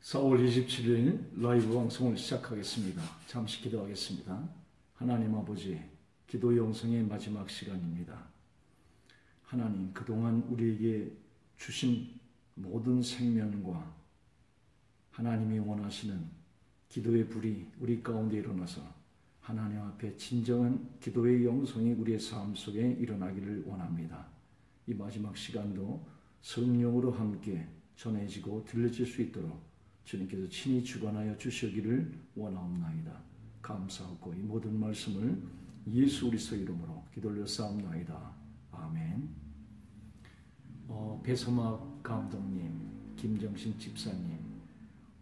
4월 27일 라이브 방송을 시작하겠습니다. 잠시 기도하겠습니다. 하나님 아버지, 기도 영성의 마지막 시간입니다. 하나님, 그동안 우리에게 주신 모든 생명과 하나님이 원하시는 기도의 불이 우리 가운데 일어나서 하나님 앞에 진정한 기도의 영성이 우리의 삶 속에 일어나기를 원합니다. 이 마지막 시간도 성령으로 함께 전해지고 들려질 수 있도록 주님께서 친히 주관하여 주시기를 원하옵나이다. 감사하고 이 모든 말씀을 예수 그리스도 이름으로 기도올려싸움나이다. 아멘. 배서막 감독님, 김정신 집사님,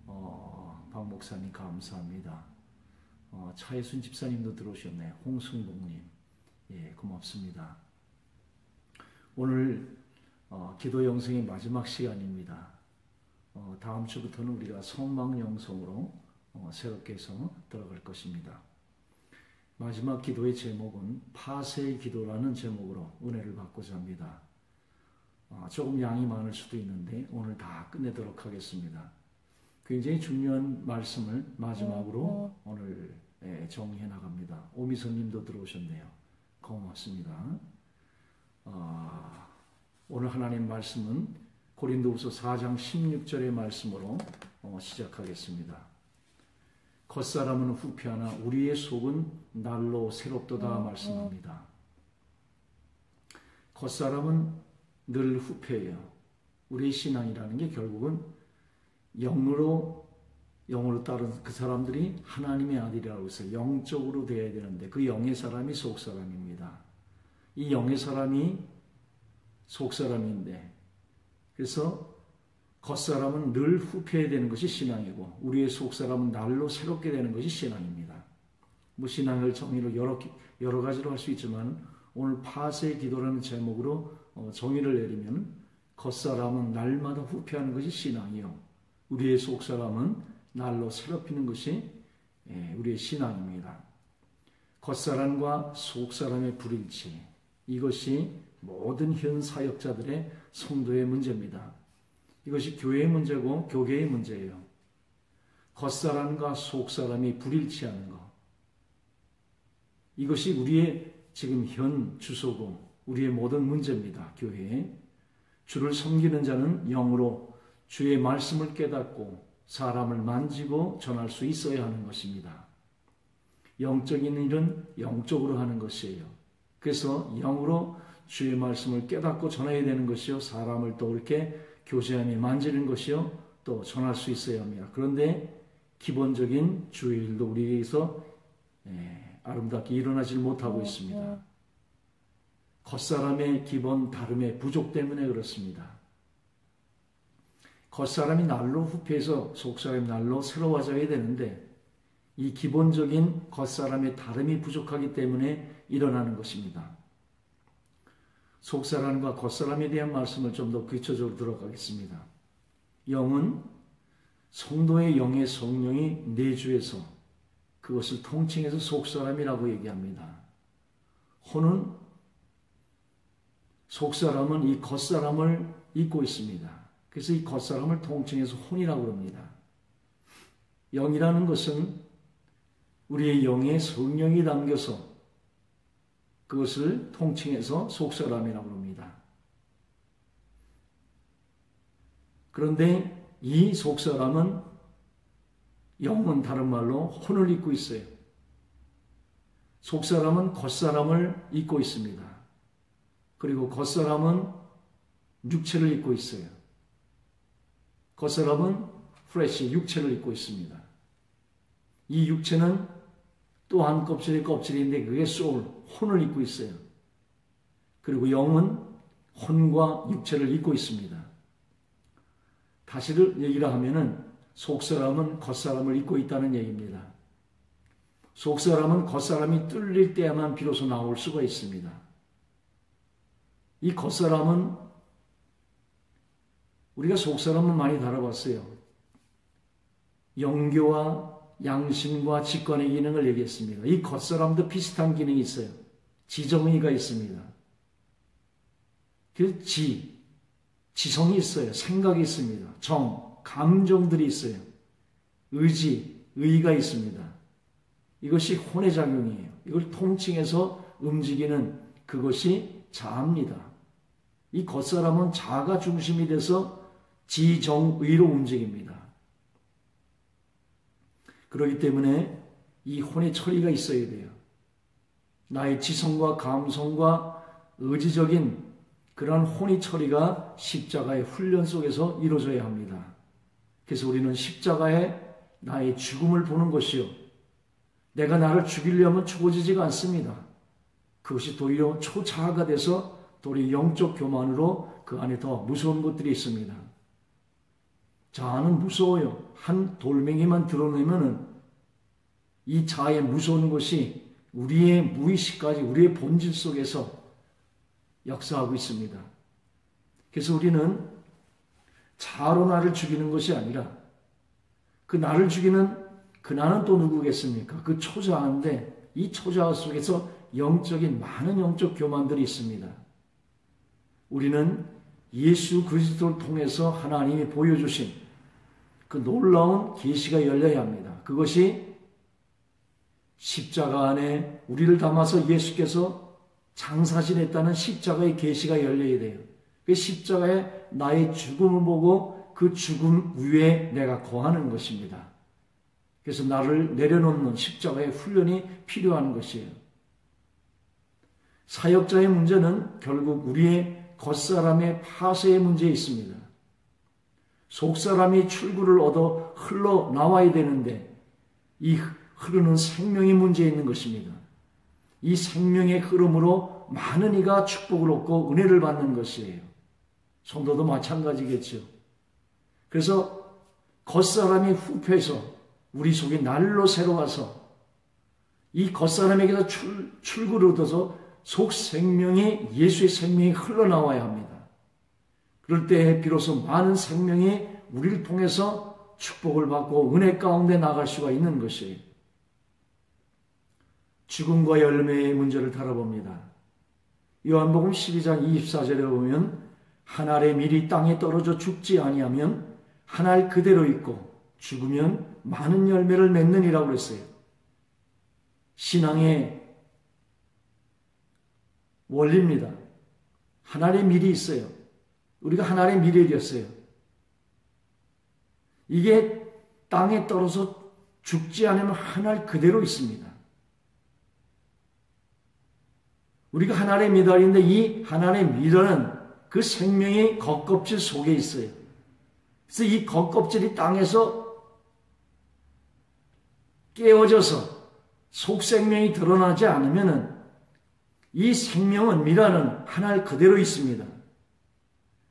박 목사님 감사합니다. 차혜순 집사님도 들어오셨네요. 홍승복님, 예, 고맙습니다. 오늘 기도 영성의 마지막 시간입니다. 다음 주부터는 우리가 소망 영성으로 새롭게 해서 들어갈 것입니다. 마지막 기도의 제목은 파쇄의 기도라는 제목으로 은혜를 받고자 합니다. 조금 양이 많을 수도 있는데 오늘 다 끝내도록 하겠습니다. 굉장히 중요한 말씀을 마지막으로 오늘 정리해 나갑니다. 오미선님도 들어오셨네요. 고맙습니다. 오늘 하나님 말씀은 고린도후서 4장 16절의 말씀으로 시작하겠습니다. 겉사람은 후패하나 우리의 속은 날로 새롭도다 말씀합니다. 겉사람은 늘 후패예요. 우리의 신앙이라는 게 결국은 영으로 따른 그 사람들이 하나님의 아들이라고 해서 영적으로 되어야 되는데 그 영의 사람이 속사람입니다. 이 영의 사람이 속사람인데 그래서 겉사람은 늘 후패해야 되는 것이 신앙이고 우리의 속사람은 날로 새롭게 되는 것이 신앙입니다. 신앙을 정의로 여러 가지로 할 수 있지만 오늘 파쇄의 기도라는 제목으로 정의를 내리면 겉사람은 날마다 후패하는 것이 신앙이요 우리의 속사람은 날로 새롭히는 것이 우리의 신앙입니다. 겉사람과 속사람의 불일치, 이것이 모든 현 사역자들의 성도의 문제입니다. 이것이 교회의 문제고 교계의 문제예요. 겉사람과 속사람이 불일치하는 것. 이것이 우리의 지금 현 주소고 우리의 모든 문제입니다. 교회에. 주를 섬기는 자는 영으로 주의 말씀을 깨닫고 사람을 만지고 전할 수 있어야 하는 것입니다. 영적인 일은 영적으로 하는 것이에요. 그래서 영으로 주의 말씀을 깨닫고 전해야 되는 것이요. 사람을 또 이렇게 교제하며 만지는 것이요. 또 전할 수 있어야 합니다. 그런데 기본적인 주의 일도 우리에게서 아름답게 일어나질 못하고 있습니다. 겉사람의 기본 다름의 부족 때문에 그렇습니다. 겉사람이 날로 후패해서 속사람이 날로 새로워져야 되는데 이 기본적인 겉사람의 다름이 부족하기 때문에 일어나는 것입니다. 속사람과 겉사람에 대한 말씀을 좀 더 구체적으로 들어가겠습니다. 영은 성도의 영의 성령이 내주해서 그것을 통칭해서 속사람이라고 얘기합니다. 혼은 속사람은 이 겉사람을 입고 있습니다. 그래서 이 겉사람을 통칭해서 혼이라고 합니다. 영이라는 것은 우리의 영에 성령이 담겨서 그것을 통칭해서 속사람이라고 합니다. 그런데 이 속사람은 영은 다른 말로 혼을 입고 있어요. 속사람은 겉사람을 입고 있습니다. 그리고 겉사람은 육체를 입고 있어요. 겉사람은 플래시, 육체를 입고 있습니다. 이 육체는 또 한 껍질인데 그게 소울, 혼을 입고 있어요. 그리고 영은 혼과 육체를 입고 있습니다. 다시를 얘기를 하면은 속사람은 겉사람을 입고 있다는 얘기입니다. 속사람은 겉사람이 뚫릴 때야만 비로소 나올 수가 있습니다. 이 겉사람은 우리가 속사람은 많이 다뤄봤어요. 영교와 양심과 직관의 기능을 얘기했습니다. 이 겉사람도 비슷한 기능이 있어요. 지정의가 있습니다. 지성이 있어요. 생각이 있습니다. 감정들이 있어요. 의의가 있습니다. 이것이 혼의 작용이에요. 이걸 통칭해서 움직이는 그것이 자아입니다. 이 겉사람은 자아가 중심이 돼서 지정의로 움직입니다. 그렇기 때문에 이 혼의 처리가 있어야 돼요. 나의 지성과 감성과 의지적인 그런 혼의 처리가 십자가의 훈련 속에서 이루어져야 합니다. 그래서 우리는 십자가에 나의 죽음을 보는 것이요. 내가 나를 죽이려면 죽어지지가 않습니다. 그것이 도리어 초자아가 돼서 도리어 영적 교만으로 그 안에 더 무서운 것들이 있습니다. 자아는 무서워요. 한 돌멩이만 드러내면은 이 자아의 무서운 것이 우리의 무의식까지 우리의 본질 속에서 역사하고 있습니다. 그래서 우리는 자아로 나를 죽이는 것이 아니라 그 나를 죽이는 그 나는 또 누구겠습니까? 그 초자아인데 이 초자아 속에서 많은 영적 교만들이 있습니다. 우리는 예수 그리스도를 통해서 하나님이 보여주신 그 놀라운 계시가 열려야 합니다. 그것이 십자가 안에 우리를 담아서 예수께서 장사지냈다는 십자가의 계시가 열려야 돼요. 그 십자가에 나의 죽음을 보고 그 죽음 위에 내가 거하는 것입니다. 그래서 나를 내려놓는 십자가의 훈련이 필요한 것이에요. 사역자의 문제는 결국 우리의 겉사람의 파쇄의 문제에 있습니다. 속사람이 출구를 얻어 흘러나와야 되는데 이 흐르는 생명의 문제에 있는 것입니다. 이 생명의 흐름으로 많은 이가 축복을 얻고 은혜를 받는 것이에요. 성도도 마찬가지겠죠. 그래서 겉사람이 후패해서 우리 속에 날로 새로워서 이 겉사람에게서 출구를 얻어서 속 생명이 예수의 생명이 흘러나와야 합니다. 그럴 때 비로소 많은 생명이 우리를 통해서 축복을 받고 은혜 가운데 나갈 수가 있는 것이에요. 죽음과 열매의 문제를 다뤄봅니다. 요한복음 12장 24절에 보면 한 알의 밀이 땅에 떨어져 죽지 아니하면 한 알 그대로 있고 죽으면 많은 열매를 맺느니라고 그랬어요. 신앙의 원리입니다. 한 알의 밀이 있어요. 우리가 한 알의 밀이었어요. 이게 땅에 떨어져 죽지 않으면 한 알 그대로 있습니다. 우리가 한 알의 미달인데 이 한 알의 미달은 그 생명이 겉껍질 속에 있어요. 그래서 이 겉껍질이 땅에서 깨어져서 속생명이 드러나지 않으면 이 생명은 미랄은 한 알 그대로 있습니다.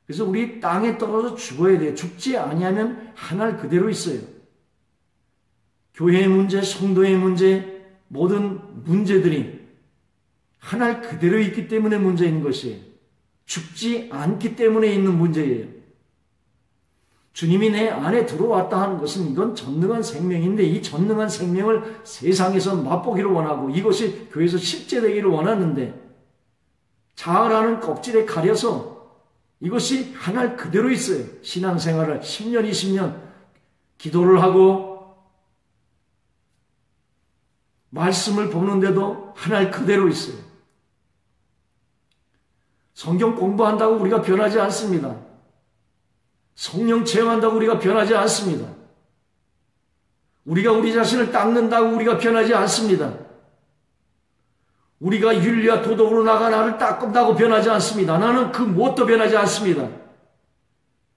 그래서 우리 땅에 떨어져 죽어야 돼요. 죽지 아니하면 한 알 그대로 있어요. 교회의 문제, 성도의 문제, 모든 문제들이 한 알 그대로 있기 때문에 문제인 것이에요. 죽지 않기 때문에 있는 문제예요. 주님이 내 안에 들어왔다 하는 것은 이건 전능한 생명인데 이 전능한 생명을 세상에서 맛보기를 원하고 이것이 교회에서 실제되기를 원하는데 자아라는 껍질에 가려서 이것이 한 알 그대로 있어요. 신앙생활을 10년, 20년 기도를 하고 말씀을 보는데도 한 알 그대로 있어요. 성경 공부한다고 우리가 변하지 않습니다. 성령 체험한다고 우리가 변하지 않습니다. 우리가 우리 자신을 닦는다고 우리가 변하지 않습니다. 우리가 윤리와 도덕으로 나가 나를 닦는다고 변하지 않습니다. 나는 그 무엇도 변하지 않습니다.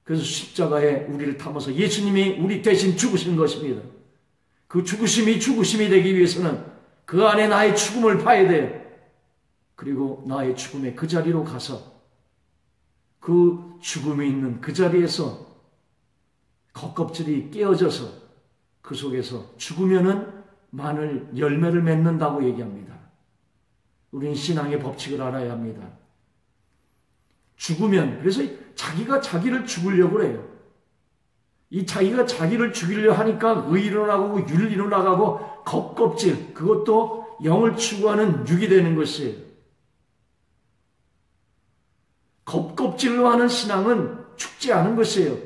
그래서 십자가에 우리를 담아서 예수님이 우리 대신 죽으신 것입니다. 그 죽으심이 되기 위해서는 그 안에 나의 죽음을 봐야 돼요. 그리고 나의 죽음의 그 자리로 가서 그 죽음이 있는 그 자리에서 겉껍질이 깨어져서 그 속에서 죽으면은 많은 열매를 맺는다고 얘기합니다. 우리는 신앙의 법칙을 알아야 합니다. 죽으면, 그래서 자기가 자기를 죽으려고 그래요. 이 자기가 자기를 죽이려 하니까 의로 나가고 윤리로 나가고 겉껍질, 그것도 영을 추구하는 육이 되는 것이에요. 겉껍질로 하는 신앙은 죽지 않은 것이에요.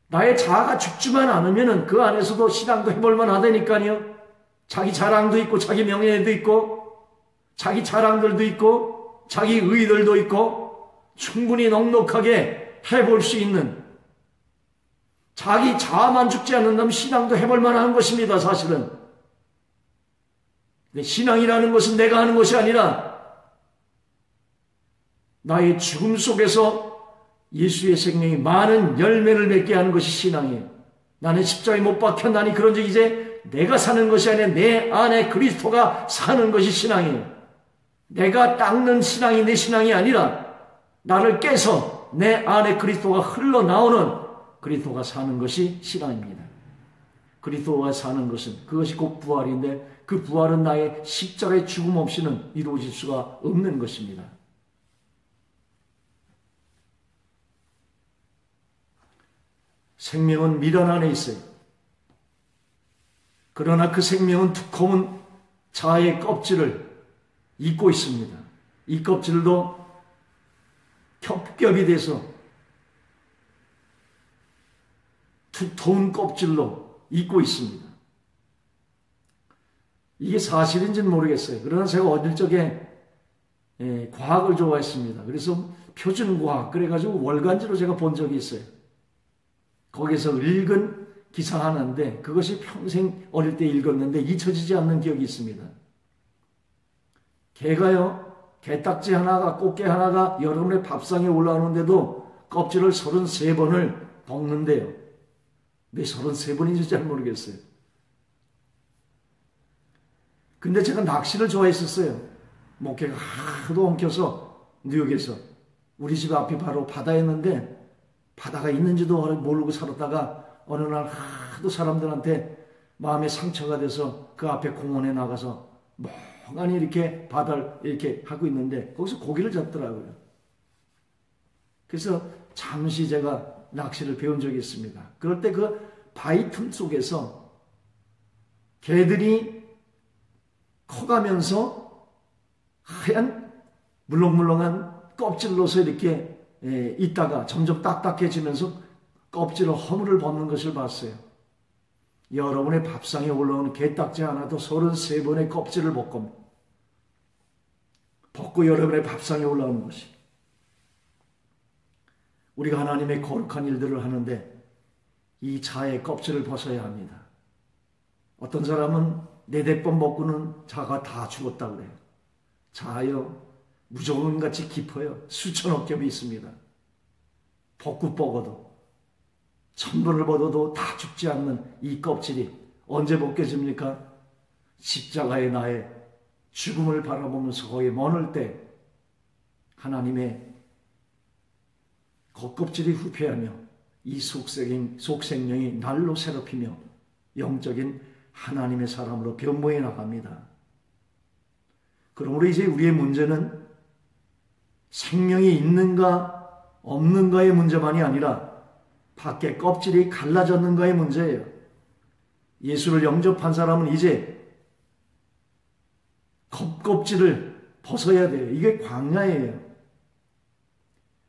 나의 자아가 죽지만 않으면 그 안에서도 신앙도 해볼만 하다니까요. 자기 자랑도 있고 자기 명예도 있고 자기 자랑들도 있고 자기 의들도 있고 충분히 넉넉하게 해볼 수 있는, 자기 자아만 죽지 않는다면 신앙도 해볼 만한 것입니다. 사실은 신앙이라는 것은 내가 하는 것이 아니라 나의 죽음 속에서 예수의 생명이 많은 열매를 맺게 하는 것이 신앙이에요. 나는 십자가에 못 박혔나니 그런즉 이제 내가 사는 것이 아니라 내 안에 그리스도가 사는 것이 신앙이에요. 내가 닦는 신앙이 내 신앙이 아니라 나를 깨서 내 안에 그리스도가 흘러나오는 그리스도가 사는 것이 신앙입니다. 그리스도가 사는 것은 그것이 곧 부활인데 그 부활은 나의 십자가의 죽음 없이는 이루어질 수가 없는 것입니다. 생명은 미련 안에 있어요. 그러나 그 생명은 두꺼운 자아의 껍질을 입고 있습니다. 이 껍질도 겹겹이 돼서 두터운 껍질로 입고 있습니다. 이게 사실인지는 모르겠어요. 그러나 제가 어릴 적에 과학을 좋아했습니다. 그래서 표준과학 그래가지고 월간지로 제가 본 적이 있어요. 거기서 읽은 기사 하나인데 그것이 평생 어릴 때 읽었는데 잊혀지지 않는 기억이 있습니다. 개가요, 개딱지 하나가, 꽃게 하나가 여러분의 밥상에 올라오는데도 껍질을 33번을 벗는데요. 왜 33번인지 잘 모르겠어요. 근데 제가 낚시를 좋아했었어요. 목회가 하도 엉켜서 뉴욕에서 우리 집 앞이 바로 바다였는데 바다가 있는지도 모르고 살았다가 어느 날 하도 사람들한테 마음에 상처가 돼서 그 앞에 공원에 나가서 멍하니 이렇게 바다를 이렇게 하고 있는데 거기서 고기를 잡더라고요. 그래서 잠시 제가 낚시를 배운 적이 있습니다. 그럴 때 그 바위 틈 속에서 개들이 커가면서 하얀 물렁물렁한 껍질로서 이렇게 있다가 점점 딱딱해지면서 껍질로 허물을 벗는 것을 봤어요. 여러분의 밥상에 올라오는 게딱지 하나도 33번의 껍질을 벗고 여러분의 밥상에 올라오는 것이. 우리가 하나님의 거룩한 일들을 하는데 이 자의 껍질을 벗어야 합니다. 어떤 사람은 4-4번 먹고는 자가 다 죽었다고 그래요. 자요, 무조건같이 깊어요. 수천억 겹이 있습니다. 벚꽃 뻗어도 1000번을 벗어도 다 죽지 않는 이 껍질이 언제 벗겨집니까? 십자가의 나의 죽음을 바라보면서 거기에 머물 때 하나님의 겉껍질이 후패하며 이 속생명이 날로 새롭히며 영적인 하나님의 사람으로 변모해 나갑니다. 그러므로 이제 우리의 문제는 생명이 있는가 없는가의 문제만이 아니라 밖에 껍질이 갈라졌는가의 문제예요. 예수를 영접한 사람은 이제 겉껍질을 벗어야 돼요. 이게 광야예요.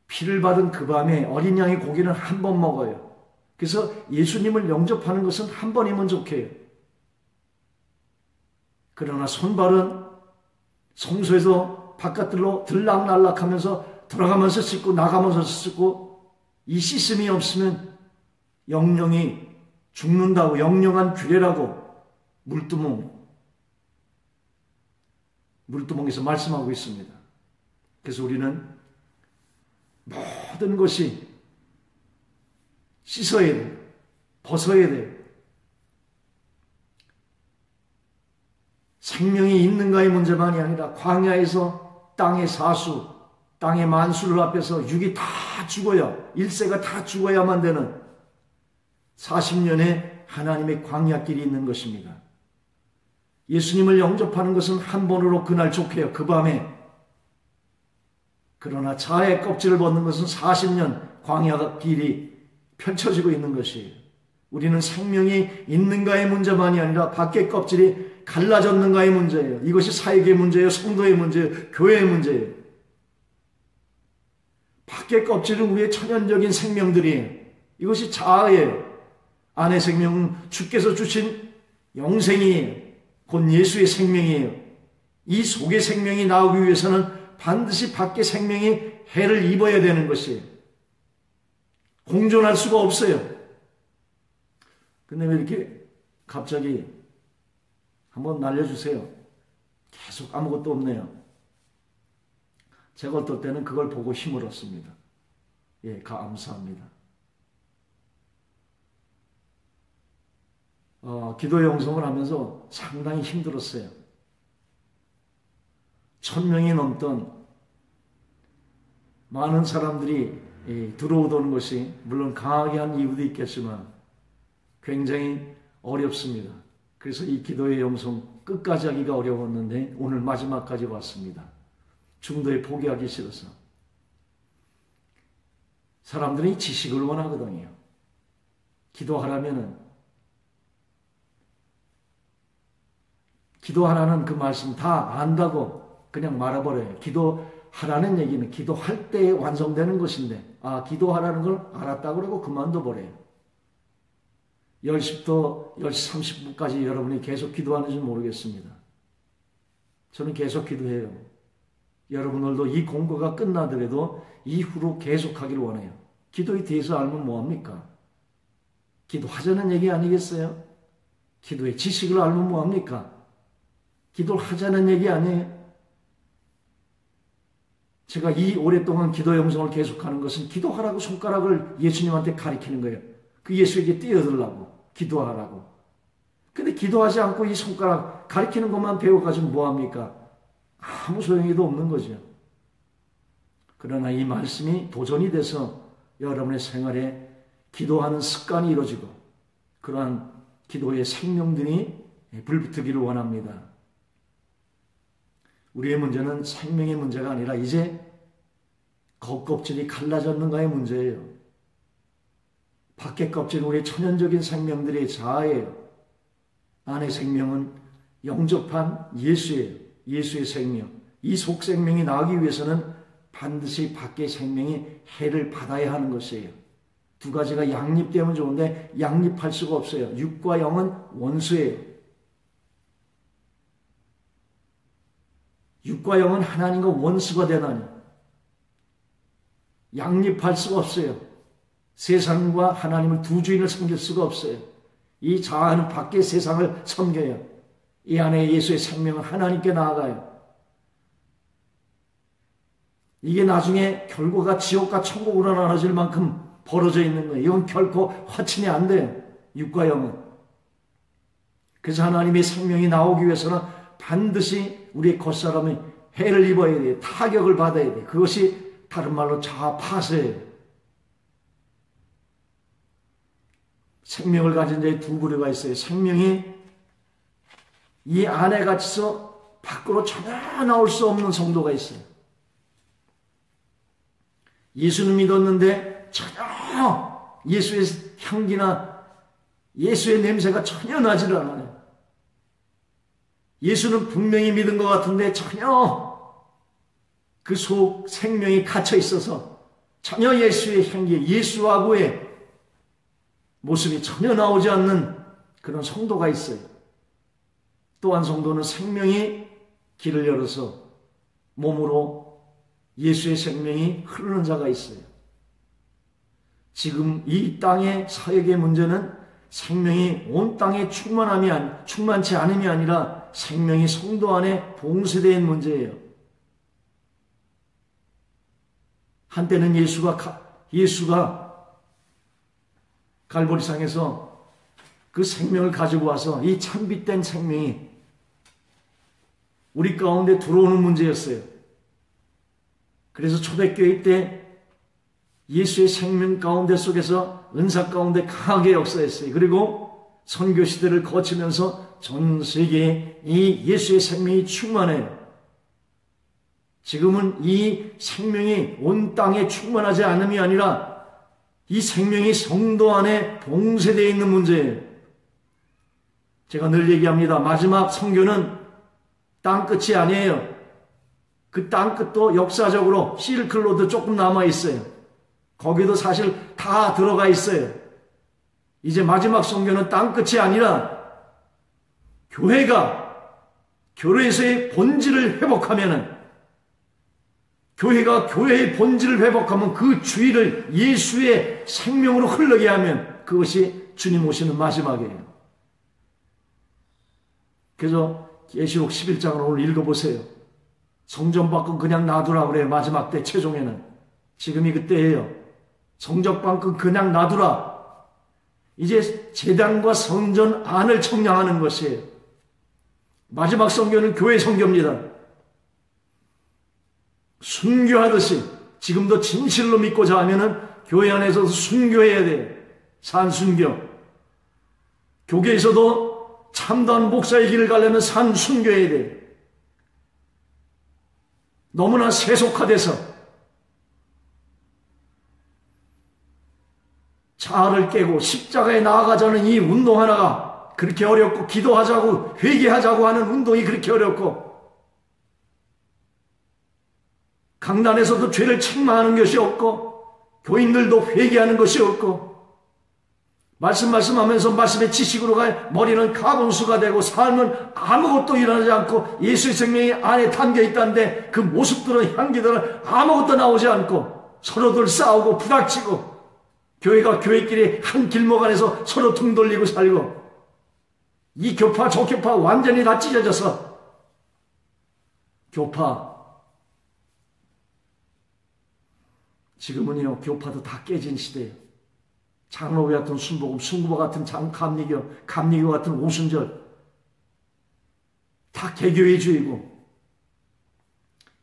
피를 받은 그 밤에 어린 양의 고기는 한 번 먹어요. 그래서 예수님을 영접하는 것은 한 번이면 좋게요. 그러나 손발은 성소에서 바깥으로 들락날락하면서 들어가면서 씻고 나가면서 씻고 이 씻음이 없으면 영영이 죽는다고, 영영한 규례라고 물두멍에서 말씀하고 있습니다. 그래서 우리는 모든 것이 씻어야 돼요. 벗어야 돼요. 생명이 있는가의 문제만이 아니라 광야에서 땅의 사수, 땅의 만수를 앞에서 육이 다 죽어야, 일세가 다 죽어야만 되는 40년의 하나님의 광야길이 있는 것입니다. 예수님을 영접하는 것은 한 번으로 그날 좋게요. 그 밤에. 그러나 자아의 껍질을 벗는 것은 40년 광야 길이 펼쳐지고 있는 것이에요. 우리는 생명이 있는가의 문제만이 아니라 밖의 껍질이 갈라졌는가의 문제예요. 이것이 사역의 문제예요. 성도의 문제예요. 교회의 문제예요. 밖의 껍질은 우리의 천연적인 생명들이에요. 이것이 자아예요. 안의 생명은 주께서 주신 영생이에요. 곧 예수의 생명이에요. 이 속의 생명이 나오기 위해서는 반드시 밖의 생명이 해를 입어야 되는 것이에요. 공존할 수가 없어요. 근데 왜 이렇게 갑자기 한번 날려주세요. 계속 아무것도 없네요. 제가 어떨 때는 그걸 보고 힘을 얻습니다. 예, 감사합니다. 기도 영성을 하면서 상당히 힘들었어요. 1000명이 넘던 많은 사람들이 들어오던 것이 물론 강하게 한 이유도 있겠지만 굉장히 어렵습니다. 그래서 이 기도의 영성 끝까지 하기가 어려웠는데 오늘 마지막까지 왔습니다. 중도에 포기하기 싫어서. 사람들이 지식을 원하거든요. 기도하라는 그 말씀 다 안다고 그냥 말아버려요. 기도하라는 얘기는 기도할 때 완성되는 것인데, 기도하라는 걸 알았다고 그러고 그만둬버려요. 10시부터 10시 30분까지 여러분이 계속 기도하는지 모르겠습니다. 저는 계속 기도해요. 여러분들도 이 공부가 끝나더라도 이후로 계속하기를 원해요. 기도에 대해서 알면 뭐합니까? 기도하자는 얘기 아니겠어요? 기도의 지식을 알면 뭐합니까? 기도를 하자는 얘기 아니에요? 제가 이 오랫동안 기도 영성을 계속하는 것은 기도하라고 손가락을 예수님한테 가리키는 거예요. 그 예수에게 뛰어들라고 기도하라고. 근데 기도하지 않고 이 손가락 가리키는 것만 배워가지고 뭐합니까? 아무 소용이도 없는 거죠. 그러나 이 말씀이 도전이 돼서 여러분의 생활에 기도하는 습관이 이루어지고 그러한 기도의 생명들이 불붙기를 원합니다. 우리의 문제는 생명의 문제가 아니라 이제 겉껍질이 갈라졌는가의 문제예요. 밖의 껍질은 우리의 천연적인 생명들의 자아예요. 안의 생명은 영접한 예수예요. 예수의 생명. 이 속생명이 나오기 위해서는 반드시 밖의 생명이 해를 받아야 하는 것이에요. 두 가지가 양립되면 좋은데 양립할 수가 없어요. 육과 영은 원수예요. 육과 영은 하나님과 원수가 되나니 양립할 수가 없어요. 세상과 하나님을 두 주인을 섬길 수가 없어요. 이 자아는 밖의 세상을 섬겨요. 이 안에 예수의 생명은 하나님께 나아가요. 이게 나중에 결과가 지옥과 천국으로 나눠질 만큼 벌어져 있는 거예요. 이건 결코 화친이 안 돼요. 육과 영은. 그래서 하나님의 생명이 나오기 위해서는 반드시 우리의 겉사람이 해를 입어야 돼요. 타격을 받아야 돼요. 그것이 다른 말로 자아 파쇄예요. 생명을 가진 자의 두 부류가 있어요. 생명이 이 안에 갇혀서 밖으로 전혀 나올 수 없는 성도가 있어요. 예수는 믿었는데 전혀 예수의 향기나 예수의 냄새가 전혀 나지를 않아요. 예수는 분명히 믿은 것 같은데 전혀 그 속 생명이 갇혀 있어서 전혀 예수의 향기, 예수하고의 모습이 전혀 나오지 않는 그런 성도가 있어요. 또한 성도는 생명이 길을 열어서 몸으로 예수의 생명이 흐르는 자가 있어요. 지금 이 땅의 사역의 문제는 생명이 온 땅에 충만치 않음이 아니라 생명이 성도 안에 봉쇄된 문제예요. 한때는 예수가 갈보리상에서 그 생명을 가지고 와서 이 참빛된 생명이 우리 가운데 들어오는 문제였어요. 그래서 초대교회 때 예수의 생명 가운데 속에서 은사 가운데 강하게 역사했어요. 그리고 선교 시대를 거치면서 전 세계에 이 예수의 생명이 충만해요. 지금은 이 생명이 온 땅에 충만하지 않음이 아니라 이 생명이 성도 안에 봉쇄되어 있는 문제예요. 제가 늘 얘기합니다. 마지막 선교는 땅끝이 아니에요. 그 땅끝도 역사적으로 실크로드 조금 남아있어요. 거기도 사실 다 들어가 있어요. 이제 마지막 성교는 땅끝이 아니라 교회가 교회에서의 본질을 회복하면은, 교회가 교회의 본질을 회복하면 그 주의를 예수의 생명으로 흐르게 하면 그것이 주님 오시는 마지막이에요. 그래서 계시록 11장을 오늘 읽어보세요. 성전 밖은 그냥 놔두라 그래요. 마지막 때 최종에는. 지금이 그때예요. 성전 밖은 그냥 놔두라. 이제 제단과 성전 안을 청량하는 것이에요. 마지막 성교는 교회 성교입니다. 순교하듯이 지금도 진실로 믿고자 하면은 교회 안에서도 순교해야 돼요. 산순교. 교계에서도 참다운 목사의 길을 가려면 산순교해야 돼요. 너무나 세속화돼서 자아를 깨고 십자가에 나아가자는 이 운동 하나가 그렇게 어렵고, 기도하자고 회개하자고 하는 운동이 그렇게 어렵고, 강단에서도 죄를 책망하는 것이 없고, 교인들도 회개하는 것이 없고, 말씀하면서 말씀의 지식으로 머리는 가분수가 되고 삶은 아무것도 일어나지 않고 예수의 생명이 안에 담겨 있다는데 그 모습들은, 향기들은 아무것도 나오지 않고 서로들 싸우고 부닥치고, 교회가 교회끼리 한 길목 안에서 서로 등 돌리고 살고, 이 교파 저 교파 완전히 다 찢어져서 교파, 지금은요 교파도 다 깨진 시대예요. 장로교 같은 순복음, 순구보 같은 감리교, 감리교 같은 오순절, 다 개교회주의고,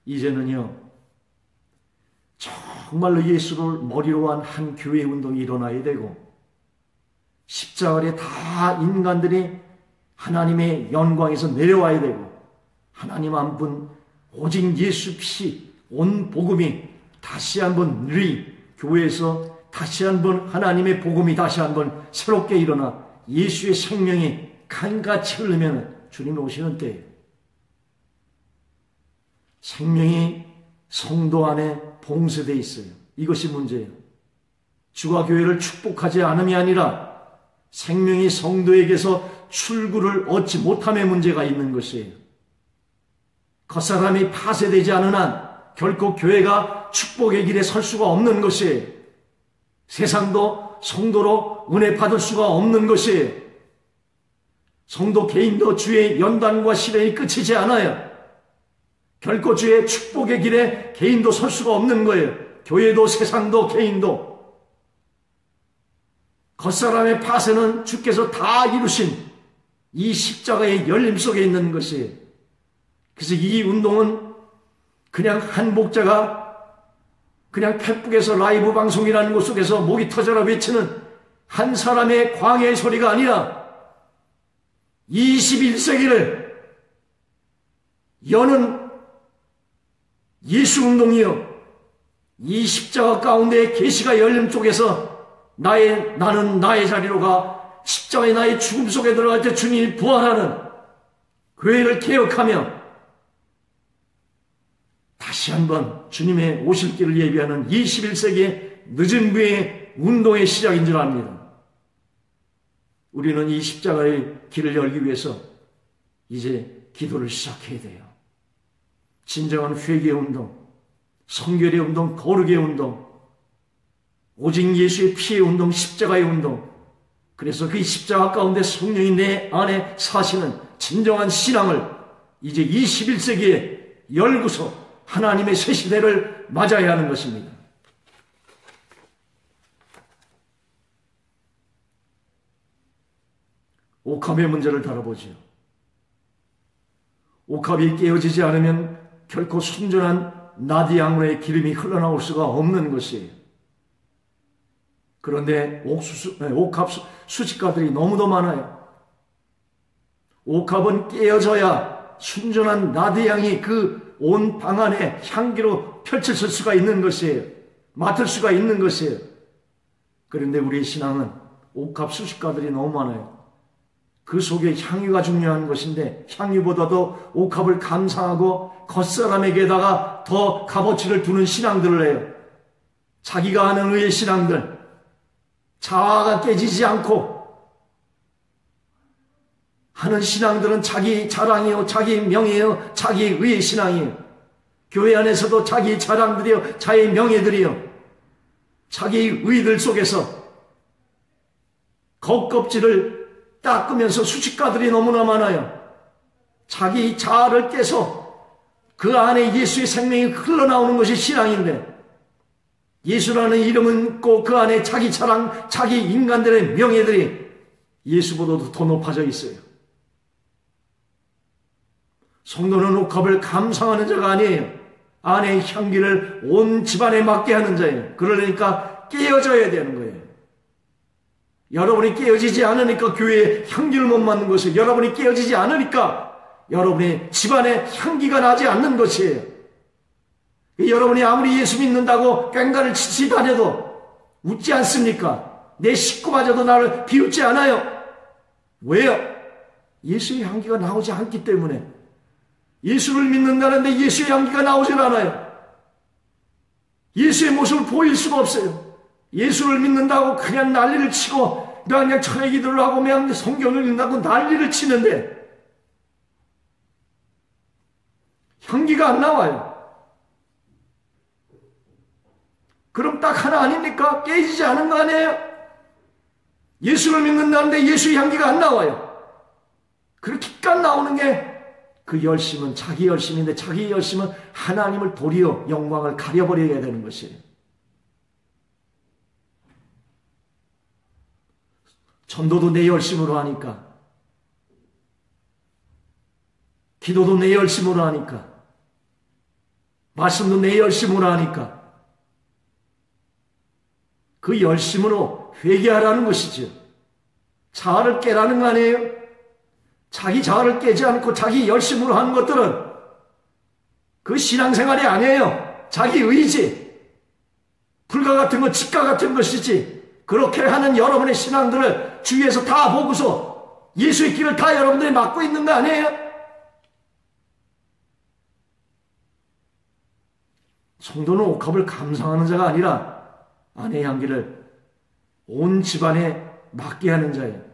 이제는요 정말로 예수를 머리로 한 교회 운동이 일어나야 되고, 십자가 아래 다 인간들이 하나님의 영광에서 내려와야 되고, 하나님 한 분 오직 예수 피 온 복음이 다시 한번 교회에서 다시 한번 하나님의 복음이 다시 한번 새롭게 일어나 예수의 생명이 강같이 흐르면 주님이 오시는 때예요. 생명이 성도 안에 봉쇄되어 있어요. 이것이 문제예요. 주가 교회를 축복하지 않음이 아니라 생명이 성도에게서 출구를 얻지 못함의 문제가 있는 것이에요. 겉사람이 파쇄되지 않은 한 결코 교회가 축복의 길에 설 수가 없는 것이에요. 세상도 성도로 은혜 받을 수가 없는 것이에요. 성도 개인도 주의 연단과 시련이 끝이지 않아요. 결코 주의 축복의 길에 개인도 설 수가 없는 거예요. 교회도 세상도 개인도. 겉사람의 파쇄는 주께서 다 이루신 이 십자가의 열림 속에 있는 것이에요. 그래서 이 운동은 그냥 한 목자가 그냥 Facebook 라이브 방송이라는 곳 속에서 목이 터져라 외치는 한 사람의 광야의 소리가 아니라 21세기를 여는 예수 운동이요, 이 십자가 가운데 계시가 열림 쪽에서 나는 나의 자리로 가 십자가의 나의 죽음 속에 들어갈 때 주님이 부활하는 교회를 개혁하며 다시 한번 주님의 오실 길을 예비하는 21세기의 늦은 부의 운동의 시작인 줄 압니다. 우리는 이 십자가의 길을 열기 위해서 이제 기도를 시작해야 돼요. 진정한 회개의 운동, 성결의 운동, 거룩의 운동, 오직 예수의 피의 운동, 십자가의 운동. 그래서 그 십자가 가운데 성령이 내 안에 사시는 진정한 신앙을 이제 21세기에 열고서 하나님의 새 시대를 맞아야 하는 것입니다. 옥합의 문제를 다뤄보지요. 옥합이 깨어지지 않으면 결코 순전한 나디양로의 기름이 흘러나올 수가 없는 것이에요. 그런데 옥합 수집가들이 너무도 많아요. 옥합은 깨어져야 순전한 나디양이 그 온 방 안에 향기로 펼쳐질 수가 있는 것이에요. 맡을 수가 있는 것이에요. 그런데 우리의 신앙은 옥합 수집가들이 너무 많아요. 그 속에 향유가 중요한 것인데 향유보다도 옥합을 감상하고 겉사람에게다가 더 값어치를 두는 신앙들을 해요. 자기가 하는 의의 신앙들, 자아가 깨지지 않고 하는 신앙들은 자기 자랑이요, 자기 명예요, 자기 의의 신앙이에요. 교회 안에서도 자기 자랑들이요, 자기 명예들이요, 자기 의들 속에서 겉껍질을 닦으면서 수식가들이 너무나 많아요. 자기 자아를 깨서 그 안에 예수의 생명이 흘러나오는 것이 신앙인데, 예수라는 이름은 있고 그 안에 자기 자랑, 자기 인간들의 명예들이 예수보다도 더 높아져 있어요. 성도는 옥합을 감상하는 자가 아니에요. 안의 향기를 온 집안에 맡게 하는 자예요. 그러니까 깨어져야 되는 거예요. 여러분이 깨어지지 않으니까 교회에 향기를 못 맡는 것이에요. 여러분이 깨어지지 않으니까 여러분의 집안에 향기가 나지 않는 것이에요. 여러분이 아무리 예수 믿는다고 꽹가를 치치 다녀도 웃지 않습니까? 내 식구마저도 나를 비웃지 않아요. 왜요? 예수의 향기가 나오지 않기 때문에. 예수를 믿는다는데 예수의 향기가 나오질 않아요. 예수의 모습을 보일 수가 없어요. 예수를 믿는다고 그냥 난리를 치고 그냥 철회 기도를 하고 그냥 성경을 읽는다고 난리를 치는데 향기가 안 나와요. 그럼 딱 하나 아닙니까? 깨지지 않은 거 아니에요? 예수를 믿는다는데 예수의 향기가 안 나와요. 그렇게 깐 나오는 게 그 열심은 자기 열심인데, 자기 열심은 하나님을 도리어 영광을 가려버려야 되는 것이에요. 전도도 내 열심으로 하니까, 기도도 내 열심으로 하니까, 말씀도 내 열심으로 하니까, 그 열심으로 회개하라는 것이죠. 자아를 깨라는 거 아니에요? 자기 자아를 깨지 않고 자기 열심으로 하는 것들은 그 신앙생활이 아니에요. 자기 의지, 불과 같은 것, 직과 같은 것이지. 그렇게 하는 여러분의 신앙들을 주위에서 다 보고서 예수의 길을 다 여러분들이 막고 있는 거 아니에요? 성도는 옥합을 감상하는 자가 아니라 아내의 향기를 온 집안에 맡게 하는 자예요.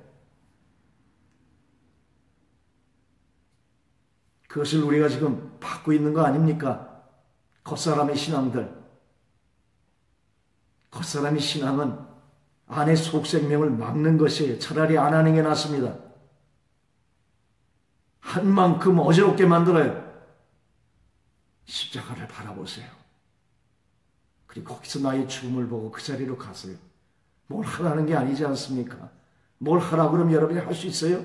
그것을 우리가 지금 받고 있는 거 아닙니까? 겉사람의 신앙들. 겉사람의 신앙은 안의 속생명을 막는 것이에요. 차라리 안 하는 게 낫습니다. 한 만큼 어지럽게 만들어요. 십자가를 바라보세요. 그리고 거기서 나의 죽음을 보고 그 자리로 가세요. 뭘 하라는 게 아니지 않습니까? 뭘 하라 그러면 여러분이 할 수 있어요?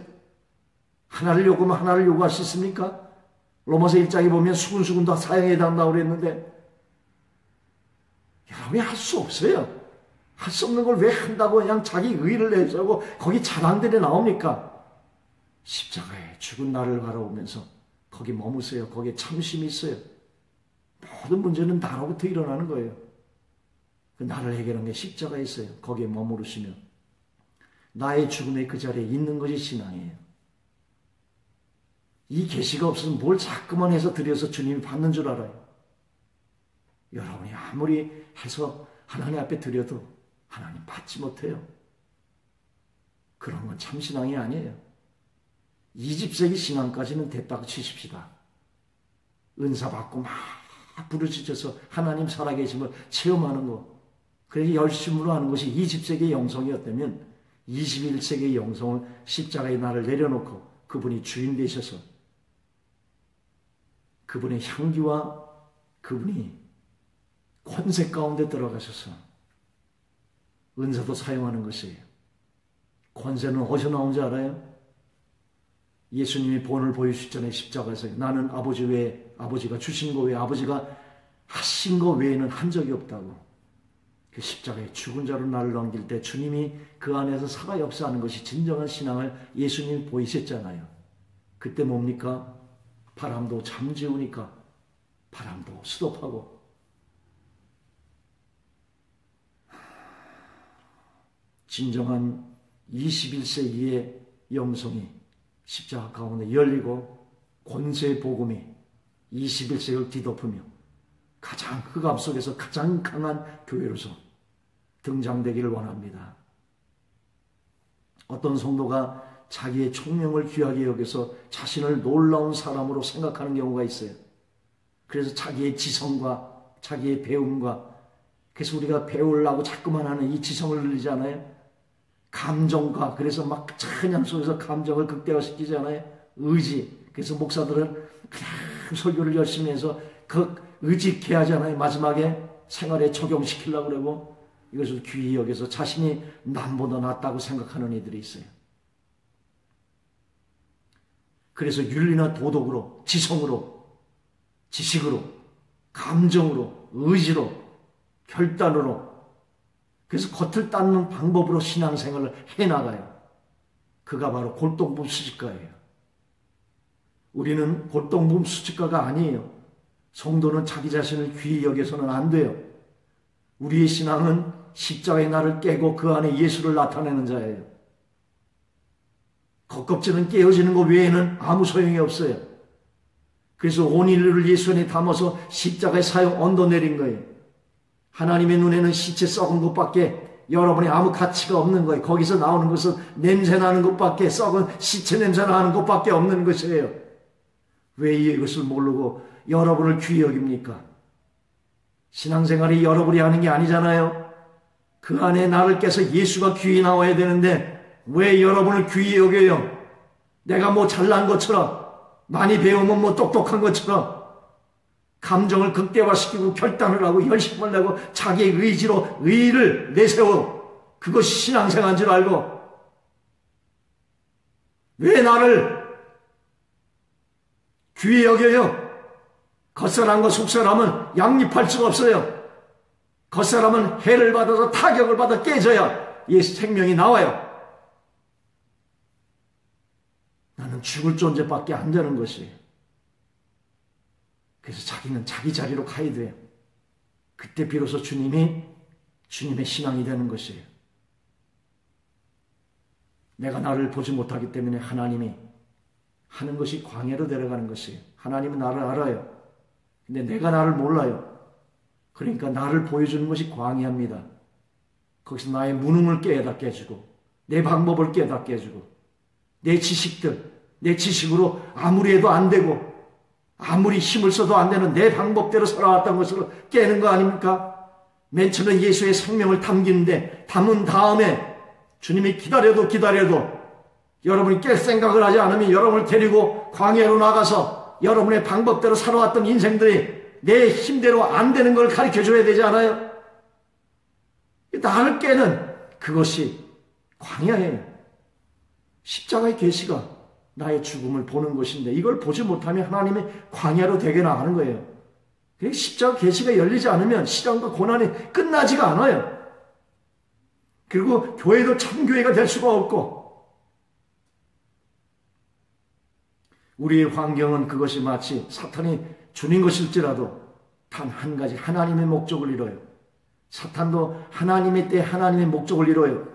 하나를 요구하면 하나를 요구할 수 있습니까? 로마서 1장에 보면 수근수근 다 사형에 해당한다고 그랬는데 여러분이 할 수 없어요. 할 수 없는 걸 왜 한다고 그냥 자기 의의를 내세우고 거기 자랑들이 나옵니까? 십자가에 죽은 나를 바라보면서 거기 머무세요. 거기에 참심이 있어요. 모든 문제는 나로부터 일어나는 거예요. 그 나를 해결한 게 십자가에 있어요. 거기에 머무르시면 나의 죽음의 그 자리에 있는 것이 신앙이에요. 이 계시가 없으면 뭘 자꾸만 해서 드려서 주님이 받는 줄 알아요. 여러분이 아무리 해서 하나님 앞에 드려도 하나님 받지 못해요. 그런 건 참 신앙이 아니에요. 20세기 신앙까지는 됐다고 치십시다. 은사 받고 막 부르짖어서 하나님 살아계심을 체험하는 거. 그래서 열심으로 하는 것이 20세기의 영성이었다면 21세기의 영성을 십자가에 나를 내려놓고 그분이 주인 되셔서 그분의 향기와 그분이 권세 가운데 들어가셔서 은사도 사용하는 것이에요. 권세는 어디서 나온지 알아요? 예수님이 본을 보여주시기 전에 십자가에서 나는 아버지 외에, 아버지가 주신 거 외에, 아버지가 하신 거 외에는 한 적이 없다고. 그 십자가에 죽은 자로 나를 넘길 때 주님이 그 안에서 살아 역사하는 것이 진정한 신앙을 예수님이 보이셨잖아요. 그때 뭡니까? 바람도 잠재우니까 바람도 스톱하고 진정한 21세기의 영성이 십자가 가운데 열리고 권세의 복음이 21세기를 뒤덮으며 가장 흑암 속에서 가장 강한 교회로서 등장되기를 원합니다. 어떤 성도가 자기의 총명을 귀하게 여겨서 자신을 놀라운 사람으로 생각하는 경우가 있어요. 그래서 자기의 지성과 자기의 배움과, 그래서 우리가 배우려고 자꾸만 하는 이 지성을 늘리잖아요. 감정과, 그래서 막 찬양 속에서 감정을 극대화시키잖아요. 의지. 그래서 목사들은 그냥 설교를 열심히 해서 그 의지케 하잖아요. 마지막에 생활에 적용시키려고 그러고, 이것을 귀히 여겨서 자신이 남보다 낫다고 생각하는 이들이 있어요. 그래서 윤리나 도덕으로, 지성으로, 지식으로, 감정으로, 의지로, 결단으로, 그래서 겉을 닦는 방법으로 신앙생활을 해나가요. 그가 바로 골동품 수집가예요. 우리는 골동품 수집가가 아니에요. 성도는 자기 자신을 귀히 여겨서는 안 돼요. 우리의 신앙은 십자가의 날을 깨고 그 안에 예수를 나타내는 자예요. 겉껍질은 깨어지는 것 외에는 아무 소용이 없어요. 그래서 온 인류를 예수 안에 담아서 십자가의 사형 얹어내린 거예요. 하나님의 눈에는 시체 썩은 것밖에 여러분의 아무 가치가 없는 거예요. 거기서 나오는 것은 냄새 나는 것밖에, 썩은 시체 냄새 나는 것밖에 없는 것이에요. 왜 이것을 모르고 여러분을 귀히 여깁니까? 신앙생활이 여러분이 하는 게 아니잖아요. 그 안에 나를 깨서 예수가 귀히 나와야 되는데 왜 여러분을 귀히 여겨요? 내가 뭐 잘난 것처럼, 많이 배우면 뭐 똑똑한 것처럼 감정을 극대화시키고 결단을 하고 열심을 내고 자기의 의지로 의의를 내세워, 그것이 신앙생활인 줄 알고 왜 나를 귀히 여겨요? 겉사람과 속사람은 양립할 수가 없어요. 겉사람은 해를 받아서 타격을 받아 깨져야 예수 생명이 나와요. 나는 죽을 존재밖에 안 되는 것이에요. 그래서 자기는 자기 자리로 가야 돼요. 그때 비로소 주님의 신앙이 되는 것이에요. 내가 나를 보지 못하기 때문에 하나님이 하는 것이 광야로 데려가는 것이에요. 하나님은 나를 알아요. 근데 내가 나를 몰라요. 그러니까 나를 보여주는 것이 광야입니다. 거기서 나의 무능을 깨닫게 해주고, 내 방법을 깨닫게 해주고, 내 지식들, 내 지식으로 아무리 해도 안 되고 아무리 힘을 써도 안 되는 내 방법대로 살아왔던 것으로 깨는 거 아닙니까? 맨 처음에 예수의 생명을 담기는데, 담은 다음에 주님이 기다려도 여러분이 깰 생각을 하지 않으면 여러분을 데리고 광야로 나가서 여러분의 방법대로 살아왔던 인생들이 내 힘대로 안 되는 걸 가르쳐줘야 되지 않아요? 나를 깨는 그것이 광야예요. 십자가의 계시가 나의 죽음을 보는 것인데, 이걸 보지 못하면 하나님의 광야로 되게 나가는 거예요. 십자가 계시가 열리지 않으면 시련과 고난이 끝나지가 않아요. 그리고 교회도 참교회가 될 수가 없고, 우리의 환경은 그것이 마치 사탄이 주는 것일지라도 단 한 가지, 하나님의 목적을 이뤄요. 사탄도 하나님의 때 하나님의 목적을 이뤄요.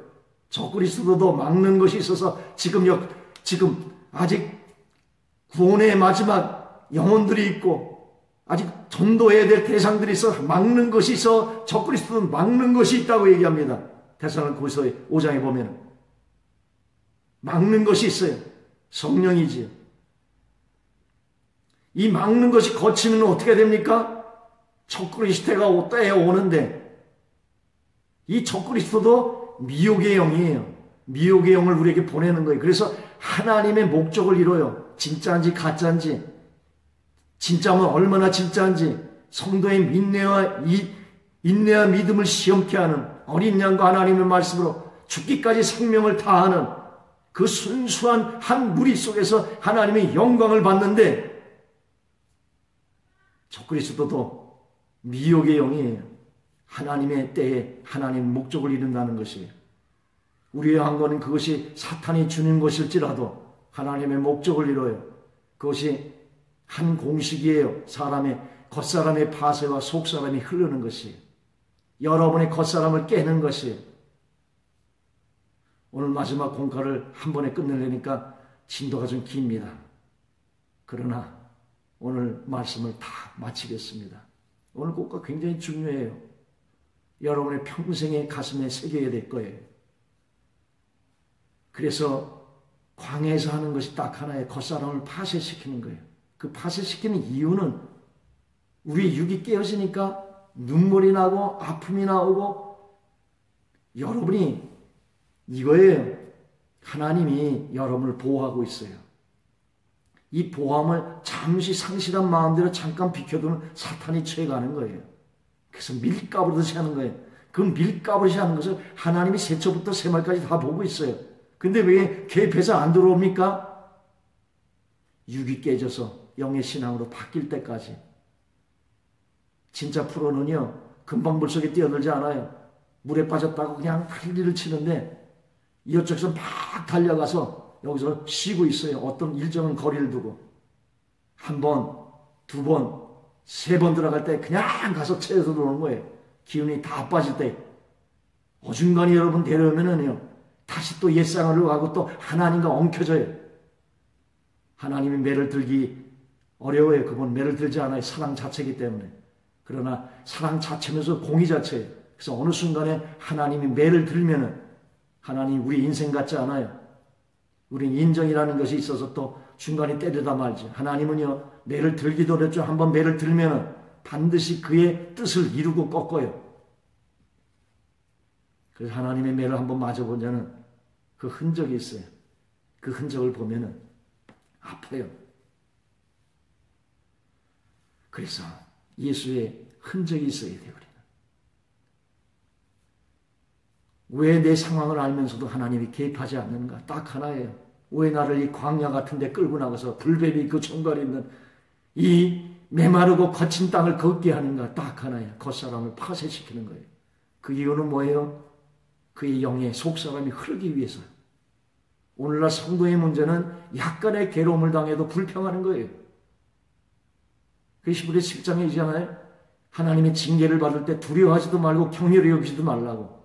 적그리스도도 막는 것이 있어서 지금 아직 구원의 마지막 영혼들이 있고 아직 전도해야 될 대상들이 있어 막는 것이 있어, 적그리스도는 막는 것이 있다고 얘기합니다. 데살로니가서 5장에 보면 막는 것이 있어요. 성령이지요. 이 막는 것이 거치면 어떻게 됩니까? 적그리스도가 때에 오는데, 이 적그리스도도 미혹의 영이에요. 미혹의 영을 우리에게 보내는 거예요. 그래서 하나님의 목적을 이뤄요. 진짜인지 가짜인지, 진짜면 얼마나 진짜인지, 성도의 인내와 믿음을 시험케 하는 어린 양과 하나님의 말씀으로 죽기까지 생명을 다하는 그 순수한 한 무리 속에서 하나님의 영광을 받는데, 적그리스도도 미혹의 영이에요. 하나님의 때에 하나님의 목적을 이룬다는 것이에요. 우리의 한거는 그것이 사탄이 주는 것일지라도 하나님의 목적을 이뤄요. 그것이 한 공식이에요. 겉사람의 파쇄와 속사람이 흐르는 것이에요. 여러분의 겉사람을 깨는 것이에요. 오늘 마지막 공과를 한 번에 끝내려니까 진도가 좀 깁니다. 그러나 오늘 말씀을 다 마치겠습니다. 오늘 꼭가 굉장히 중요해요. 여러분의 평생의 가슴에 새겨야 될 거예요. 그래서 광야에서 하는 것이 딱 하나의 겉사람을 파쇄시키는 거예요. 그 파쇄시키는 이유는 우리 육이 깨어지니까 눈물이 나고 아픔이 나오고 여러분이 이거예요. 하나님이 여러분을 보호하고 있어요. 이 보호함을 잠시 상실한 마음대로 잠깐 비켜두면 사탄이 취해가는 거예요. 그래서 밀가부르듯이 하는 거예요. 그 밀가부르듯이 하는 것을 하나님이 새초부터 새말까지 다 보고 있어요. 근데 왜 개입해서 안 들어옵니까? 육이 깨져서 영의 신앙으로 바뀔 때까지. 진짜 프로는요, 금방 물속에 뛰어들지 않아요. 물에 빠졌다고 그냥 har리를 치는데 이쪽에서 막 달려가서 여기서 쉬고 있어요. 어떤 일정한 거리를 두고. 한 번, 두 번, 세 번 들어갈 때 그냥 가서 채워서 들어오는 거예요. 기운이 다 빠질 때. 어중간히 여러분 데려오면은요, 다시 또 옛상으로 가고 또 하나님과 엉켜져요. 하나님이 매를 들기 어려워요. 그분 매를 들지 않아요. 사랑 자체이기 때문에. 그러나 사랑 자체면서 공의 자체예요. 그래서 어느 순간에 하나님이 매를 들면은 하나님 우리 인생 같지 않아요. 우린 인정이라는 것이 있어서 또 중간에 때리다 말지. 하나님은요, 매를 들기도 어렵죠. 한번 매를 들면은 반드시 그의 뜻을 이루고 꺾어요. 그래서 하나님의 매를 한번 맞아본 자는 그 흔적이 있어요. 그 흔적을 보면은 아파요. 그래서 예수의 흔적이 있어야 돼요. 왜 내 상황을 알면서도 하나님이 개입하지 않는가? 딱 하나예요. 왜 나를 이 광야 같은 데 끌고 나가서 불뱀이 그 정갈에 있는 이 메마르고 거친 땅을 걷게 하는가? 딱 하나예요. 겉사람을 파쇄시키는 거예요. 그 이유는 뭐예요? 그의 영의 속사람이 흐르기 위해서요. 오늘날 성도의 문제는 약간의 괴로움을 당해도 불평하는 거예요. 그 히브리 10장에 있잖아요. 하나님의 징계를 받을 때 두려워하지도 말고 격렬히 여기지도 말라고.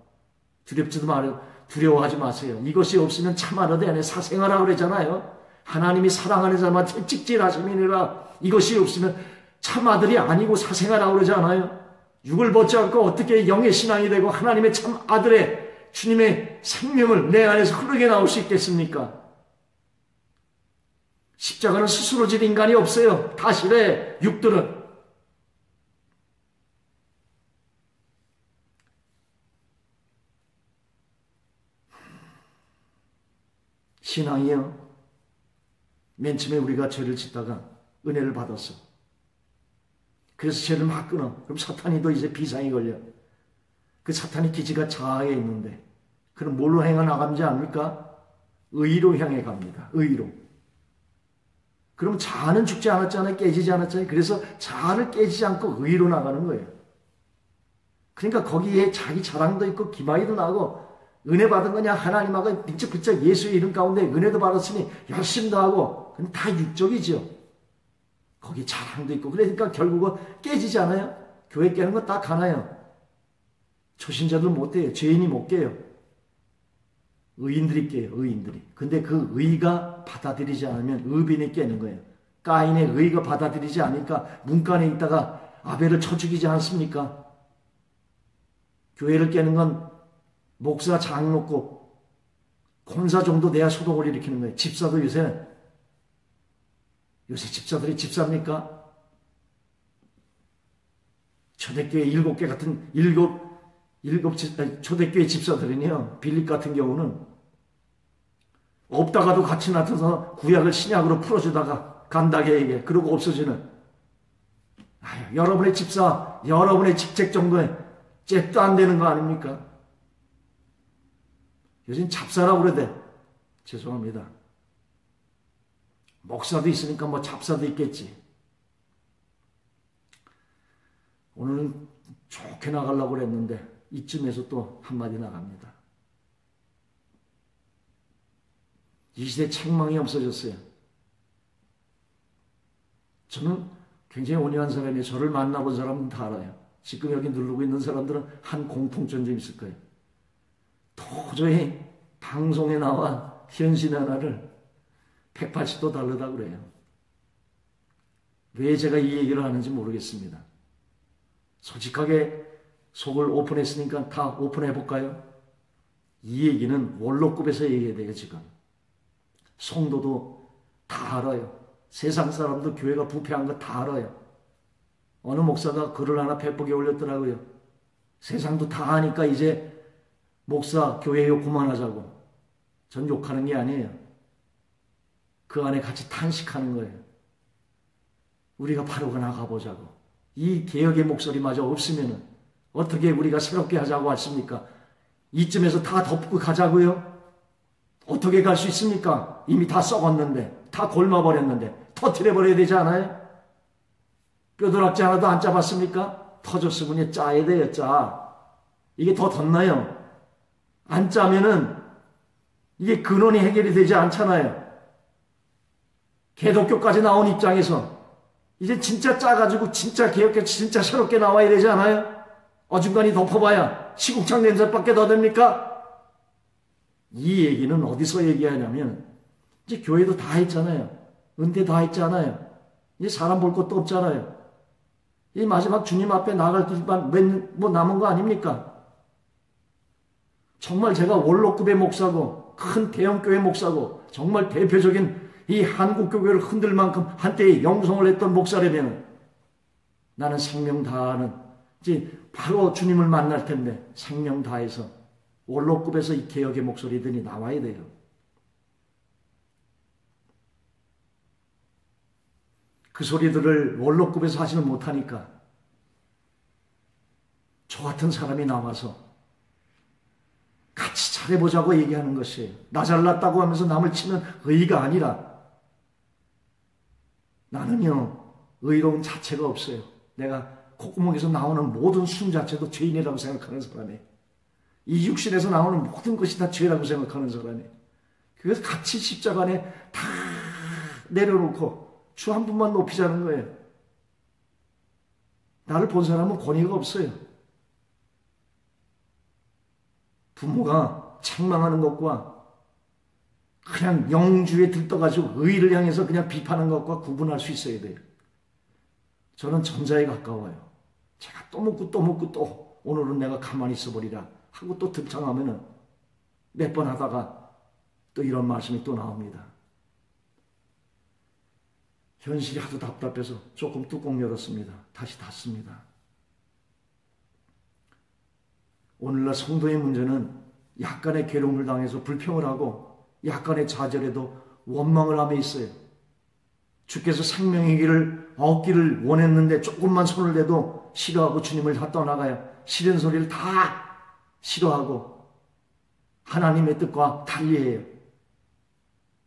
두렵지도 말고 두려워하지 마세요. 이것이 없으면 참아라도 안에 사생하라 그러잖아요. 하나님이 사랑하는 자만 찍찍하심이니라. 이것이 없으면 참 아들이 아니고 사생하라 그러지 않아요. 육을 벗지 않고 어떻게 영의 신앙이 되고 하나님의 참 아들의 주님의 생명을 내 안에서 흐르게 나올 수 있겠습니까? 십자가는 스스로 질 인간이 없어요. 다시래 육들은. 신앙이요. 맨 처음에 우리가 죄를 짓다가 은혜를 받았어. 그래서 죄를 막 끊어. 그럼 사탄이 또 이제 비상이 걸려. 그 사탄의 기지가 자아에 있는데 그럼 뭘로 행해 나가지 않습니까? 의로 향해 갑니다. 의로. 그럼 자아는 죽지 않았잖아요. 깨지지 않았잖아요. 그래서 자아를 깨지지 않고 의로 나가는 거예요. 그러니까 거기에 자기 자랑도 있고 기마이도 나고 은혜 받은 거냐 하나님하고 빈쩍빈쩍 예수의 이름 가운데 은혜도 받았으니 열심도 하고 그건 다 육적이죠. 거기 자랑도 있고 그러니까 결국은 깨지지 않아요. 교회 깨는 거 딱 하나요. 초신자들 못 깨요. 죄인이 못 깨요. 의인들이 깨요. 의인들이. 근데 그 의가 받아들이지 않으면 의빈이 깨는 거예요. 까인의 의가 받아들이지 않으니까 문간에 있다가 아벨을 쳐 죽이지 않습니까? 교회를 깨는 건 목사 장로급 권사 정도 돼야 소동을 일으키는 거예요. 집사도 요새 집사들이 집사입니까? 초대교회 7개 같은 초대교회 집사들은요, 빌립 같은 경우는 없다가도 같이 나타나서 구약을 신약으로 풀어주다가 간다게에게 그러고 없어지는. 여러분의 집사, 여러분의 직책 정도에 잽도 안 되는 거 아닙니까? 요즘 잡사라고 그러대. 죄송합니다. 목사도 있으니까 뭐 잡사도 있겠지. 오늘은 좋게 나가려고 그랬는데 이쯤에서 또 한마디 나갑니다. 이 시대 책망이 없어졌어요. 저는 굉장히 온유한 사람이에요. 저를 만나본 사람은 다 알아요. 지금 여기 누르고 있는 사람들은 한 공통점이 있을 거예요. 도저히 방송에 나와 현실 하나를 180도 다르다고 그래요. 왜 제가 이 얘기를 하는지 모르겠습니다. 솔직하게 속을 오픈했으니까 다 오픈해 볼까요? 이 얘기는 원로급에서 얘기해야 돼요. 지금 성도도 다 알아요. 세상 사람도 교회가 부패한 거 다 알아요. 어느 목사가 글을 하나 페이스북에 올렸더라고요. 세상도 다 아니까 이제 목사 교회 욕 그만하자고. 전 욕하는 게 아니에요. 그 안에 같이 탄식하는 거예요. 우리가 바로 나가보자고. 이 개혁의 목소리마저 없으면 어떻게 우리가 새롭게 하자고 하십니까? 이쯤에서 다 덮고 가자고요? 어떻게 갈 수 있습니까? 이미 다 썩었는데, 다 골마버렸는데 터트려버려야 되지 않아요? 뼈도락지 하나도 안 짜봤습니까? 터졌으면 짜야 돼요. 짜. 이게 더 덧나요. 안 짜면은 이게 근원이 해결이 되지 않잖아요. 개독교까지 나온 입장에서 이제 진짜 짜가지고 진짜 개혁해 진짜 새롭게 나와야 되지 않아요? 어중간히 덮어봐야 시궁창 냄새밖에 더 됩니까? 이 얘기는 어디서 얘기하냐면 이제 교회도 다 했잖아요. 은퇴 다 했잖아요. 이제 사람 볼 것도 없잖아요. 이 마지막 주님 앞에 나갈 길만 뭐 남은 거 아닙니까? 정말 제가 원로급의 목사고 큰 대형교회 목사고 정말 대표적인 이 한국교회를 흔들 만큼 한때에 영성을 했던 목사라면 나는 생명 다하는 이제 바로 주님을 만날 텐데 생명 다해서 원로급에서 이 개혁의 목소리들이 나와야 돼요. 그 소리들을 원로급에서 하지는 못하니까 저 같은 사람이 나와서 같이 잘해보자고 얘기하는 것이에요. 나 잘났다고 하면서 남을 치면 의의가 아니라 나는요 의로움 자체가 없어요. 내가 콧구멍에서 나오는 모든 숨 자체도 죄인이라고 생각하는 사람이에요. 이 육신에서 나오는 모든 것이 다 죄라고 생각하는 사람이에요. 그래서 같이 십자가 안에 다 내려놓고 주 한 분만 높이자는 거예요. 나를 본 사람은 권위가 없어요. 부모가 책망하는 것과 그냥 영주에 들떠가지고 의를 향해서 그냥 비판하는 것과 구분할 수 있어야 돼요. 저는 전자에 가까워요. 제가 또 묻고 또 묻고 또 오늘은 내가 가만히 있어버리라 하고 또 등장하면은 몇 번 하다가 또 이런 말씀이 또 나옵니다. 현실이 하도 답답해서 조금 뚜껑 열었습니다. 다시 닫습니다. 오늘날 성도의 문제는 약간의 괴로움을 당해서 불평을 하고 약간의 좌절에도 원망을 하며 있어요. 주께서 생명의 길을 얻기를 원했는데 조금만 손을 대도 싫어하고 주님을 다 떠나가요. 싫은 소리를 다 싫어하고 하나님의 뜻과 달리해요.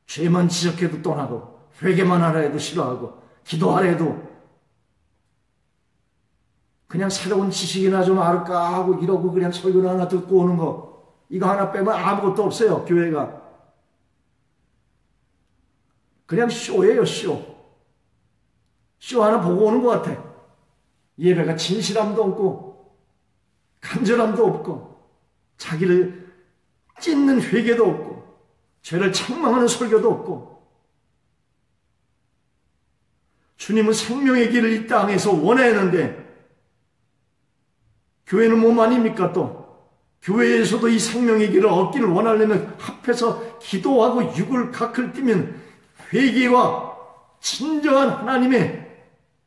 죄만 지적해도 떠나고 회개만 하라 해도 싫어하고 기도하라 해도 그냥 새로운 지식이나 좀 알까 하고 이러고 그냥 설교를 하나 듣고 오는 거 이거 하나 빼면 아무것도 없어요. 교회가 그냥 쇼예요. 쇼 하나 보고 오는 것 같아. 예배가 진실함도 없고 간절함도 없고 자기를 찢는 회개도 없고 죄를 책망하는 설교도 없고 주님은 생명의 길을 이 땅에서 원했는데 교회는 몸 아닙니까 또? 교회에서도 이 생명의 길을 얻기를 원하려면 합해서 기도하고 육을 가클 띠면 회개와 진정한 하나님의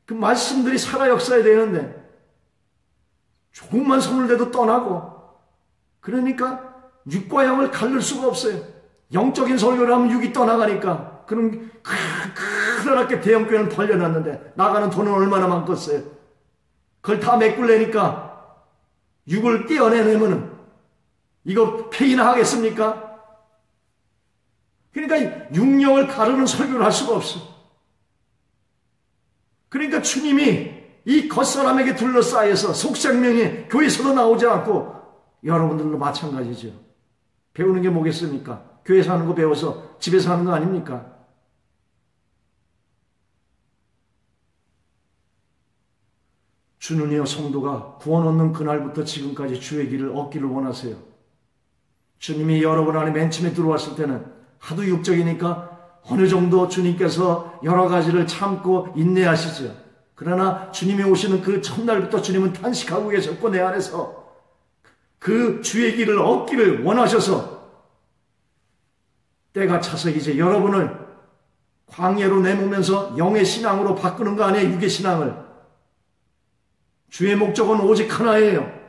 그 말씀들이 살아 역사해야 되는데 조금만 손을 대도 떠나고 그러니까 육과 영을 가를 수가 없어요. 영적인 설교를 하면 육이 떠나가니까 그럼 크나게 대형교회는 벌려놨는데 나가는 돈은 얼마나 많겠어요. 그걸 다 메꿀래니까 육을 떼어내면 이거 폐기나 하겠습니까? 그러니까 육령을 가르는 설교를 할 수가 없어. 그러니까 주님이 이 겉사람에게 둘러싸여서 속생명이 교회에서도 나오지 않고 여러분들도 마찬가지죠. 배우는 게 뭐겠습니까? 교회에서 하는 거 배워서 집에서 하는 거 아닙니까? 주는요 성도가 구원 얻는 그날부터 지금까지 주의 길을 얻기를 원하세요. 주님이 여러분 안에 맨 처음에 들어왔을 때는 하도 육적이니까 어느 정도 주님께서 여러 가지를 참고 인내하시죠. 그러나 주님이 오시는 그 첫날부터 주님은 탄식하고 계셨고 내 안에서 그 주의 길을 얻기를 원하셔서 때가 차서 이제 여러분을 광야로 내모면서 영의 신앙으로 바꾸는 거 아니에요. 육의 신앙을. 주의 목적은 오직 하나예요.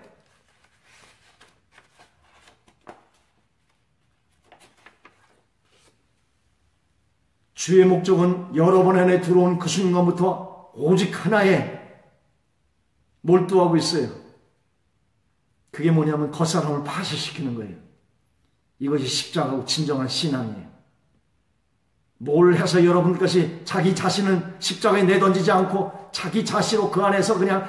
주의 목적은 여러분 안에 들어온 그 순간부터 오직 하나에 몰두하고 있어요. 그게 뭐냐면 겉사람을 파쇄시키는 거예요. 이것이 십자가고 진정한 신앙이에요. 뭘 해서 여러분까지 자기 자신은 십자가에 내던지지 않고 자기 자신으로 그 안에서 그냥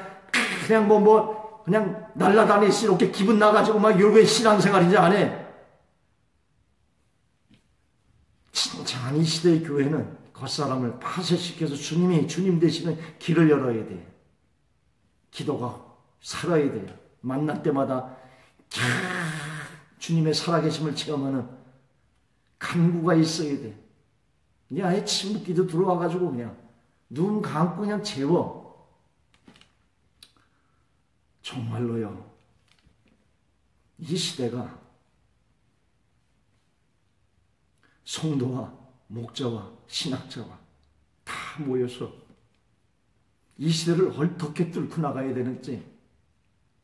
날라다니시 이렇게 기분 나가지고 막 이게 신앙생활인지 안 해. 진짜 이 시대의 교회는 겉사람을 파쇄시켜서 주님 되시는 길을 열어야 돼. 기도가 살아야 돼요. 만날 때마다 주님의 살아계심을 체험하는 간구가 있어야 돼. 그냥 아예 침묵기도 들어와가지고 그냥 눈 감고 그냥 재워. 정말로요. 이 시대가 성도와 목자와 신학자와 다 모여서 이 시대를 어떻게 뚫고 나가야 되는지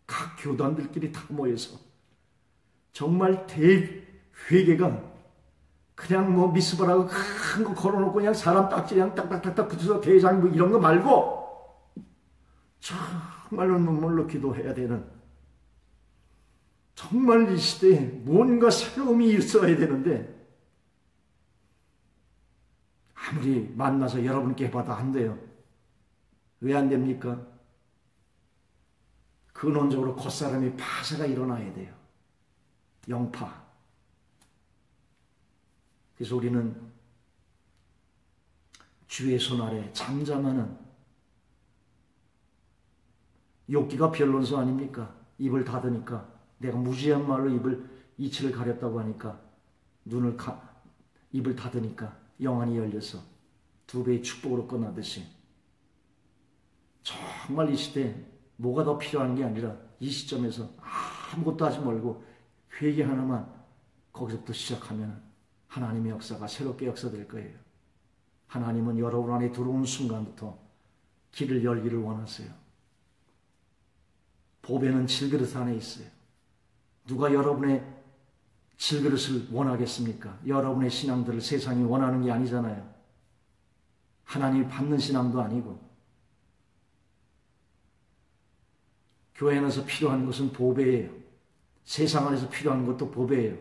각 교단들끼리 다 모여서 정말 대회개가 그냥 뭐 미스바라고 큰 거 걸어놓고 그냥 사람 딱지 그냥 딱딱딱딱 붙여서 대장 뭐 이런 거 말고 정말로 눈물로 기도해야 되는, 정말 이 시대에 뭔가 새로움이 있어야 되는데 아무리 만나서 여러분께 해봐도 안 돼요. 왜 안 됩니까? 근원적으로 겉사람이 파쇄가 일어나야 돼요. 영파. 그래서 우리는 주의 손 아래 잠잠하는, 욥기가 변론서 아닙니까? 입을 닫으니까, 내가 무지한 말로 이치를 가렸다고 하니까 입을 닫으니까 영안이 열려서 두 배의 축복으로 끝나듯이 정말 이 시대에 뭐가 더 필요한 게 아니라 이 시점에서 아무것도 하지 말고 회개 하나만 거기서부터 시작하면 하나님의 역사가 새롭게 역사될 거예요. 하나님은 여러분 안에 들어온 순간부터 길을 열기를 원하세요. 보배는 질그릇 안에 있어요. 누가 여러분의 질그릇을 원하겠습니까? 여러분의 신앙들을 세상이 원하는 게 아니잖아요. 하나님이 받는 신앙도 아니고. 교회 안에서 필요한 것은 보배예요. 세상 안에서 필요한 것도 보배예요.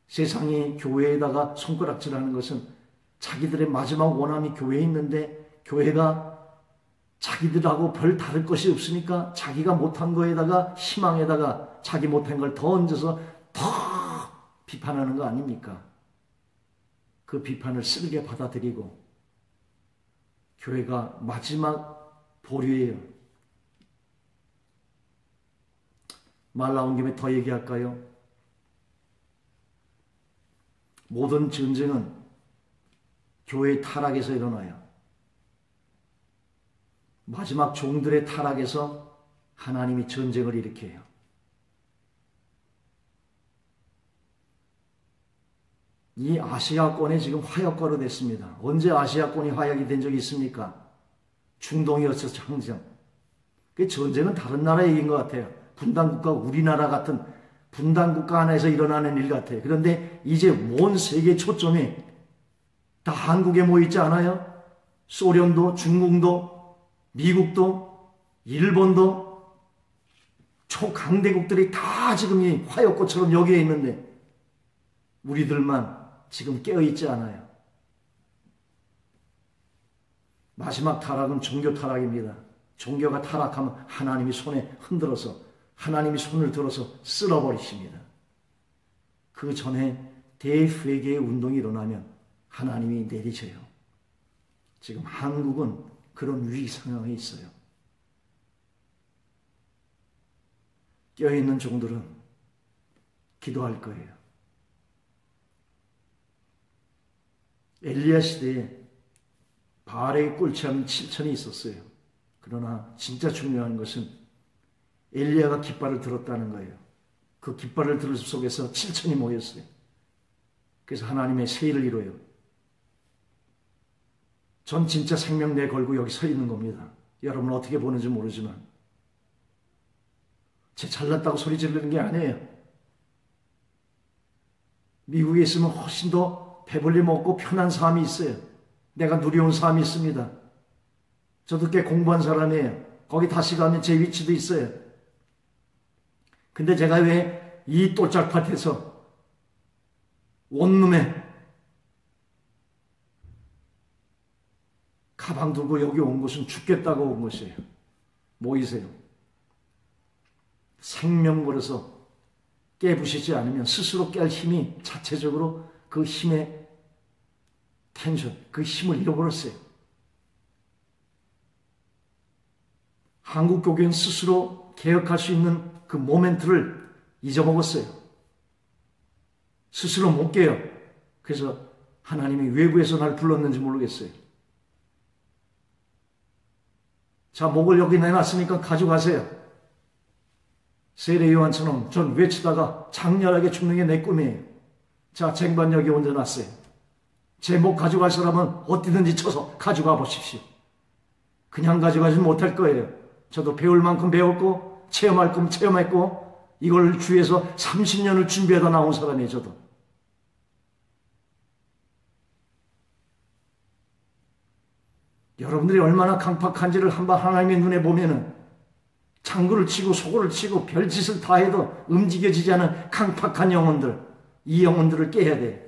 세상이 교회에다가 손가락질하는 것은 자기들의 마지막 원함이 교회에 있는데 교회가 자기들하고 별 다를 것이 없으니까 자기가 못한 거에다가 희망에다가 자기 못한 걸 더 얹어서 더 비판하는 거 아닙니까? 그 비판을 쓸게 받아들이고 교회가 마지막 보류예요. 말 나온 김에 더 얘기할까요? 모든 전쟁은 교회의 타락에서 일어나요. 마지막 종들의 타락에서 하나님이 전쟁을 일으켜요. 이 아시아권에 지금 화약고로 됐습니다. 언제 아시아권이 화약이 된 적이 있습니까? 중동이었어서 항상. 그 전쟁은 다른 나라의 얘기인 것 같아요. 분단국가, 우리나라 같은 분단국가 안에서 일어나는 일 같아요. 그런데 이제 온 세계 초점이 다 한국에 모여있지 않아요? 소련도, 중국도, 미국도, 일본도, 초강대국들이 다 지금 이 화약고처럼 여기에 있는데 우리들만 지금 깨어있지 않아요. 마지막 타락은 종교 타락입니다. 종교가 타락하면 하나님이 손에 흔들어서, 하나님이 손을 들어서 쓸어버리십니다. 그 전에 대회개의 운동이 일어나면 하나님이 내리셔요. 지금 한국은 그런 위기 상황에 있어요. 깨어있는 종들은 기도할 거예요. 엘리야 시대에 바알의 꿀참 7천이 있었어요. 그러나 진짜 중요한 것은 엘리야가 깃발을 들었다는 거예요. 그 깃발을 들을 속에서 7천이 모였어요. 그래서 하나님의 세일을 이뤄요. 전 진짜 생명 내걸고 여기 서 있는 겁니다. 여러분 어떻게 보는지 모르지만 제 잘났다고 소리 지르는 게 아니에요. 미국에 있으면 훨씬 더 배불리 먹고 편한 삶이 있어요. 내가 누려온 삶이 있습니다. 저도 꽤 공부한 사람이에요. 거기 다시 가면 제 위치도 있어요. 근데 제가 왜 이 똘짝밭에서 원룸에 가방 두고 여기 온 것은 죽겠다고 온 것이에요. 모이세요. 생명 걸어서 깨부시지 않으면 스스로 깰 힘이 자체적으로 그 힘의 텐션, 그 힘을 잃어버렸어요. 한국 교회는 스스로 개혁할 수 있는 그 모멘트를 잊어먹었어요. 스스로 못 깨요. 그래서 하나님이 외부에서 날 불렀는지 모르겠어요. 자, 목을 여기 내놨으니까 가져가세요. 세례 요한처럼 전 외치다가 장렬하게 죽는 게 내 꿈이에요. 자, 쟁반 여기 얹어놨어요. 제 목 가져갈 사람은 어디든지 쳐서 가져가 보십시오. 그냥 가져가지 못할 거예요. 저도 배울 만큼 배웠고 체험할 거면 체험했고 이걸 주위에서 30년을 준비하다 나온 사람이에요. 저도. 여러분들이 얼마나 강팍한지를 한번 하나님의 눈에 보면은 장구를 치고 소고를 치고 별짓을 다 해도 움직여지지 않은 강팍한 영혼들, 이 영혼들을 깨야 돼.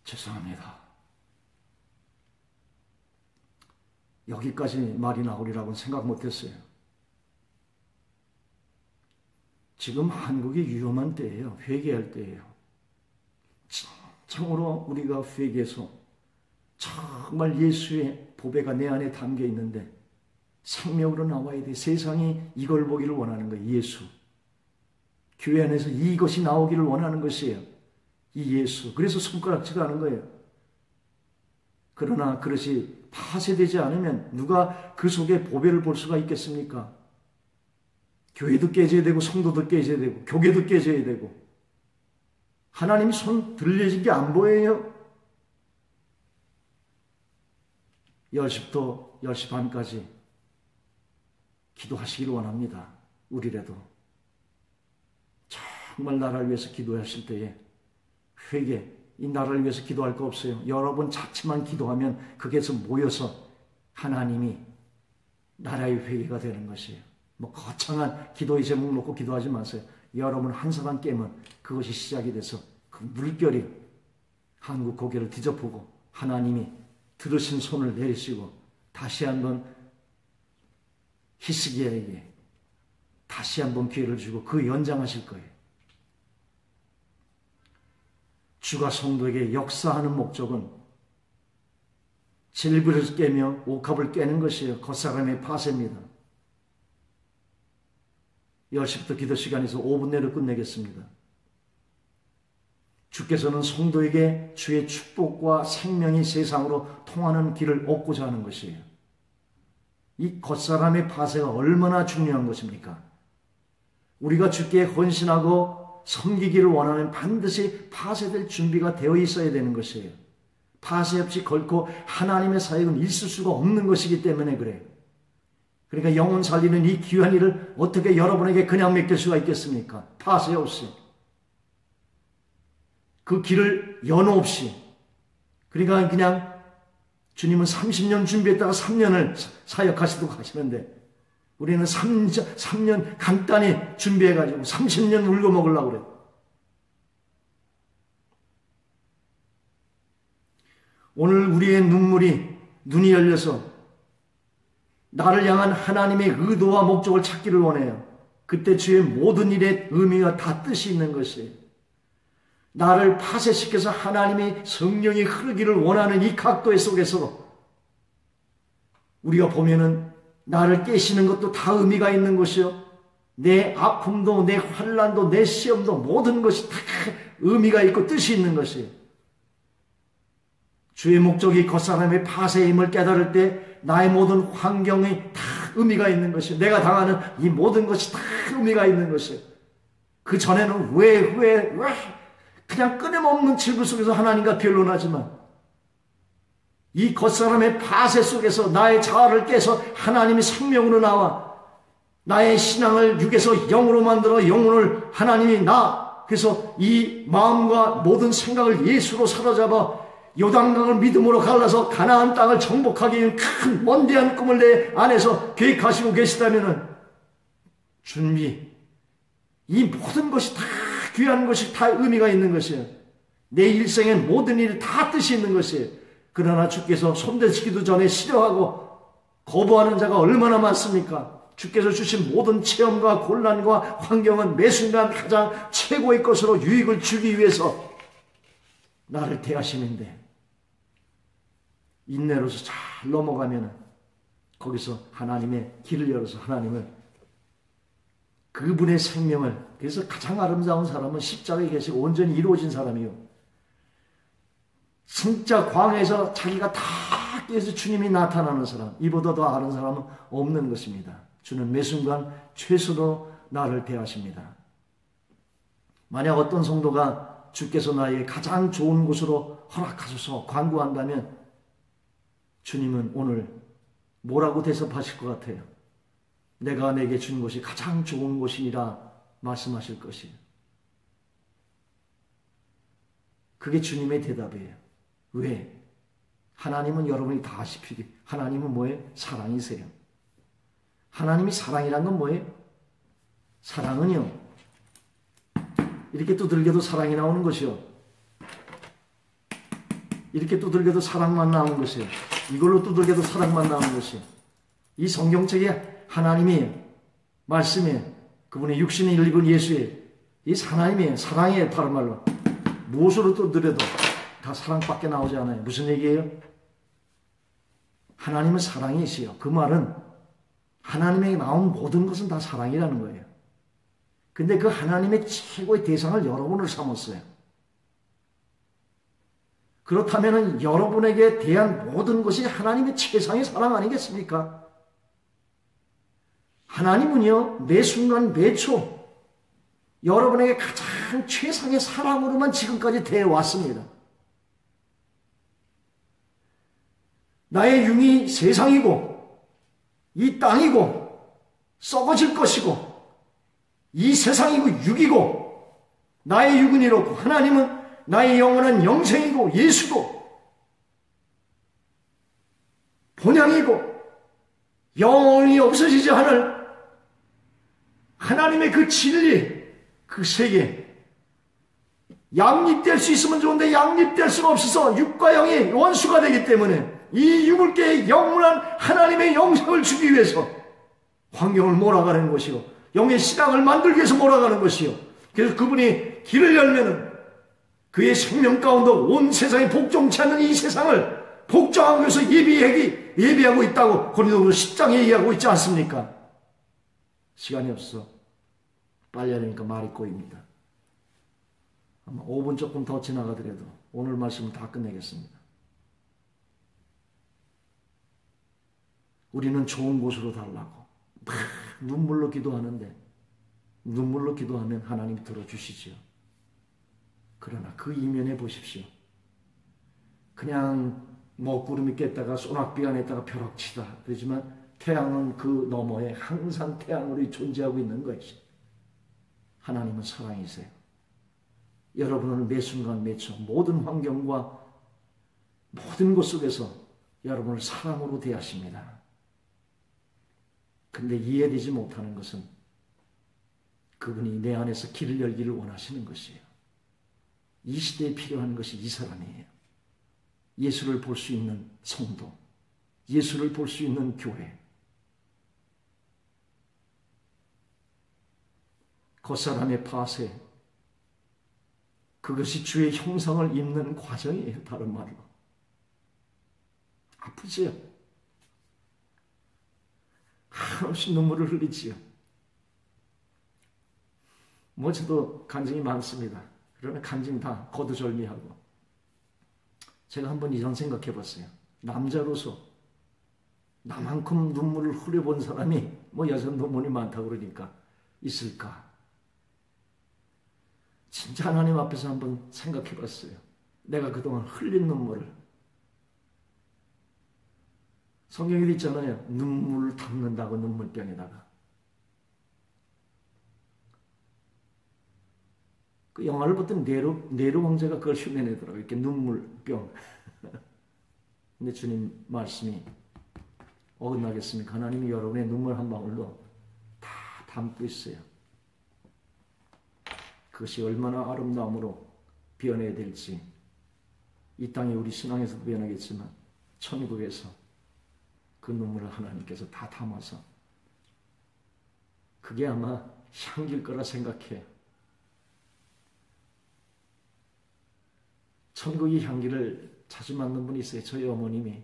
죄송합니다. 여기까지 말이 나오리라고는 생각 못했어요. 지금 한국이 위험한 때예요. 회개할 때예요. 진정으로 우리가 회개해서 정말 예수의 보배가 내 안에 담겨 있는데 생명으로 나와야 돼. 세상이 이걸 보기를 원하는 거예요. 예수. 교회 안에서 이것이 나오기를 원하는 것이에요. 이 예수. 그래서 손가락질 하는 거예요. 그러나 그것이 파쇄되지 않으면 누가 그 속에 보배를 볼 수가 있겠습니까? 교회도 깨져야 되고 성도도 깨져야 되고 교계도 깨져야 되고 하나님 손 들려진 게 안 보여요. 10시부터 10시 반까지 기도하시기를 원합니다. 우리라도 정말 나라를 위해서 기도하실 때에 회개, 이 나라를 위해서 기도할 거 없어요. 여러분 자체만 기도하면 거기에서 모여서 하나님이 나라의 회개가 되는 것이에요. 뭐 거창한 기도의 제목 놓고 기도하지 마세요. 여러분 한 사람 깨면 그것이 시작이 돼서 그 물결이 한국 고개를 뒤져보고 하나님이 들으신 손을 내리시고 다시 한번 히스기야에게 다시 한번 기회를 주고 그 연장하실 거예요. 주가 성도에게 역사하는 목적은 질그릇을 깨며 옥합을 깨는 것이에요. 겉사람의 파쇄입니다. 10시부터 기도 시간에서 5분 내로 끝내겠습니다. 주께서는 성도에게 주의 축복과 생명이 세상으로 통하는 길을 얻고자 하는 것이에요. 이 겉사람의 파쇄가 얼마나 중요한 것입니까? 우리가 주께 헌신하고 섬기기를 원하면 반드시 파쇄될 준비가 되어 있어야 되는 것이에요. 파쇄 없이 결코 하나님의 사역은 있을 수가 없는 것이기 때문에 그래요. 그러니까 영혼 살리는 이 귀한 일을 어떻게 여러분에게 그냥 맡길 수가 있겠습니까? 파쇄 없이. 그 길을 연호 없이. 그러니까 그냥 주님은 30년 준비했다가 3년을 사역하시도록 하시는데 우리는 3년 간단히 준비해가지고 30년 울고 먹으려고 그래요. 오늘 우리의 눈이 열려서 나를 향한 하나님의 의도와 목적을 찾기를 원해요. 그때 주의 모든 일의 의미와 다 뜻이 있는 것이에요. 나를 파쇄시켜서 하나님의 성령이 흐르기를 원하는 이 각도의 속에서 우리가 보면은 나를 깨시는 것도 다 의미가 있는 것이요. 내 아픔도 내 환난도 내 시험도 모든 것이 다 의미가 있고 뜻이 있는 것이에요. 주의 목적이 겉사람의 파쇄의 힘을 깨달을 때 나의 모든 환경이 다 의미가 있는 것이에요. 내가 당하는 이 모든 것이 다 의미가 있는 것이에요. 그 전에는 왜 그냥 끊임없는 질문 속에서 하나님과 변론하지만 이 겉사람의 파쇄 속에서 나의 자아를 깨서 하나님이 생명으로 나와 나의 신앙을 육에서 영으로 만들어 영혼을 하나님이 그래서 이 마음과 모든 생각을 예수로 사로잡아 요단강을 믿음으로 갈라서 가나안 땅을 정복하기 위한 큰 먼대한 꿈을 내 안에서 계획하시고 계시다면은 주님이 이 모든 것이 다 귀한 것이 다 의미가 있는 것이에요. 내 일생의 모든 일이 다 뜻이 있는 것이에요. 그러나 주께서 손대시기도 전에 싫어하고 거부하는 자가 얼마나 많습니까? 주께서 주신 모든 체험과 곤란과 환경은 매 순간 가장 최고의 것으로 유익을 주기 위해서 나를 대하시는데 인내로서 잘 넘어가면 거기서 하나님의 길을 열어서 하나님을 그분의 생명을 그래서 가장 아름다운 사람은 십자가에 계시고 온전히 이루어진 사람이요. 진짜 광야에서 자기가 다 깨서 주님이 나타나는 사람 이보다 더 아는 사람은 없는 것입니다. 주는 매 순간 최선으로 나를 대하십니다. 만약 어떤 성도가 주께서 나에게 가장 좋은 곳으로 허락하소서 간구한다면 주님은 오늘 뭐라고 대접하실 것 같아요? 내가 내게 준 것이 가장 좋은 곳이니라 말씀하실 것이에요. 그게 주님의 대답이에요. 왜? 하나님은 여러분이 다 아시기에 하나님은 뭐예요? 사랑이세요. 하나님이 사랑이란 건 뭐예요? 사랑은요 이렇게 두들겨도 사랑이 나오는 것이요 이렇게 두들겨도 사랑만 나오는 것이에요. 이걸로 두들겨도 사랑만 나오는 것이에요. 이 성경책에 하나님이 말씀에 그분의 육신을 입은 예수의 이 하나님의 사랑이에요. 다른 말로 무엇으로 두드려도 다 사랑밖에 나오지 않아요. 무슨 얘기예요? 하나님은 사랑이시요. 그 말은 하나님에게 나온 모든 것은 다 사랑이라는 거예요. 근데 그 하나님의 최고의 대상을 여러분을 삼았어요. 그렇다면 여러분에게 대한 모든 것이 하나님의 최상의 사랑 아니겠습니까? 하나님은요 매 순간 매 초 여러분에게 가장 최상의 사랑으로만 지금까지 대해왔습니다. 나의 융이 세상이고 이 땅이고 썩어질 것이고 이 세상이고 육이고 나의 육은 이렇고 하나님은 나의 영원한 영생이고 예수고 본향이고 영원히 없어지지 않을 하나님의 그 진리 그 세계 양립될 수 있으면 좋은데 양립될 수가 없어서 육과 영이 원수가 되기 때문에 이 육을 깨 영원한 하나님의 영생을 주기 위해서 환경을 몰아가는 것이요 영의 신앙을 만들기 위해서 몰아가는 것이요 그래서 그분이 길을 열면은 그의 생명 가운데 온 세상에 복종치 않는 이 세상을 복종하기 위해서 예비하고 있다고 고린도후서 10장에 얘기하고 있지 않습니까? 시간이 없어. 빨리 하려니까 말이 꼬입니다. 아마 5분 조금 더 지나가더라도 오늘 말씀을 다 끝내겠습니다. 우리는 좋은 곳으로 달라고 눈물로 기도하는데 눈물로 기도하면 하나님이 들어주시지요. 그러나 그 이면에 보십시오. 그냥 먹구름이 깼다가 소낙비가 냈다가 벼락치다 그러지만 태양은 그 너머에 항상 태양으로 존재하고 있는 것이 하나님은 사랑이세요. 여러분은 매 순간 매초 모든 환경과 모든 것 속에서 여러분을 사랑으로 대하십니다. 근데 이해되지 못하는 것은 그분이 내 안에서 길을 열기를 원하시는 것이에요. 이 시대에 필요한 것이 이 사람이에요. 예수를 볼 수 있는 성도, 예수를 볼 수 있는 교회. 겉사람의 파쇄, 그것이 주의 형상을 입는 과정이에요. 다른 말로. 아프지요? 한없이 눈물을 흘리지요. 저도 간증이 많습니다. 그러나 간증 다 거두절미하고 제가 한번 이런 생각해 봤어요. 남자로서 나만큼 눈물을 흘려본 사람이 뭐 여자 논문이 많다고 그러니까 있을까? 진짜 하나님 앞에서 한번 생각해 봤어요. 내가 그동안 흘린 눈물을. 성경에 있잖아요. 눈물을 담는다고 눈물병에다가. 그 영화를 봤더니 네로 왕자가 그걸 흉내내더라고요. 이렇게 눈물병. 근데 주님 말씀이 어긋나겠습니까? 하나님이 여러분의 눈물 한 방울로 다 담고 있어요. 그것이 얼마나 아름다움으로 변해야 될지 이 땅에 우리 신앙에서도 변하겠지만 천국에서 그 눈물을 하나님께서 다 담아서 그게 아마 향기일 거라 생각해요. 천국의 향기를 자주 맡는 분이 있어요. 저희 어머님이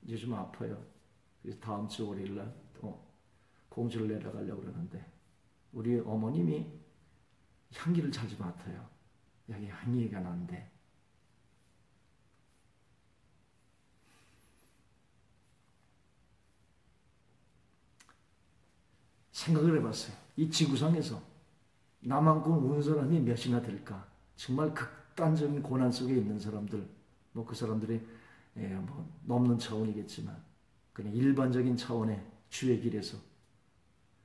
요즘 아파요. 그래서 다음 주 월요일날 또 공주를 내려가려고 그러는데 우리 어머님이 향기를 자주 맡아요. 여기 향기가 나는데 생각을 해봤어요. 이 지구상에서 나만큼 운 사람이 몇이나 될까? 정말 극단적인 고난 속에 있는 사람들, 뭐 그 사람들이 뭐 넘는 차원이겠지만 그냥 일반적인 차원의 주의 길에서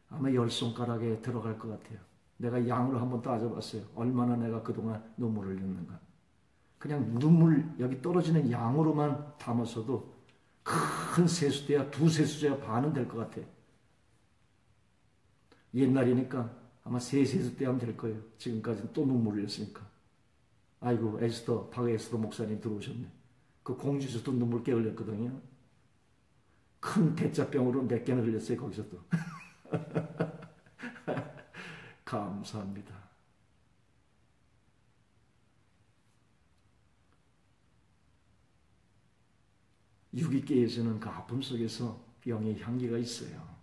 아마 10손가락에 들어갈 것 같아요. 내가 양으로 한번 따져봤어요. 얼마나 내가 그동안 눈물을 흘렸는가. 그냥 눈물 여기 떨어지는 양으로만 담았어도 큰 세수대야 두 세수대야 반은 될 것 같아요. 옛날이니까 아마 세 세수대 하면 될 거예요. 지금까지는 또 눈물을 흘렸으니까. 아이고 박 에스더 목사님 들어오셨네. 그 공주에서도 눈물 꽤 흘렸거든요. 큰 대자병으로 몇 개나 흘렸어요. 거기서도. 감사합니다. 유기계에서는 그 아픔 속에서 영의 향기가 있어요.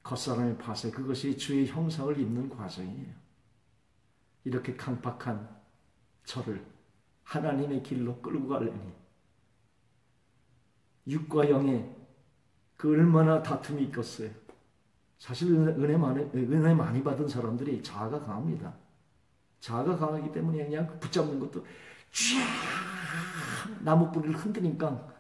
겉사람의 밭에 그것이 주의 형상을 입는 과정이에요. 이렇게 강팍한 저를 하나님의 길로 끌고 가려니 육과 영의 그 얼마나 다툼이 있겠어요. 사실 은혜 많이 받은 사람들이 자아가 강합니다. 자아가 강하기 때문에 그냥 붙잡는 것도 쫙 나무 뿌리를 흔드니까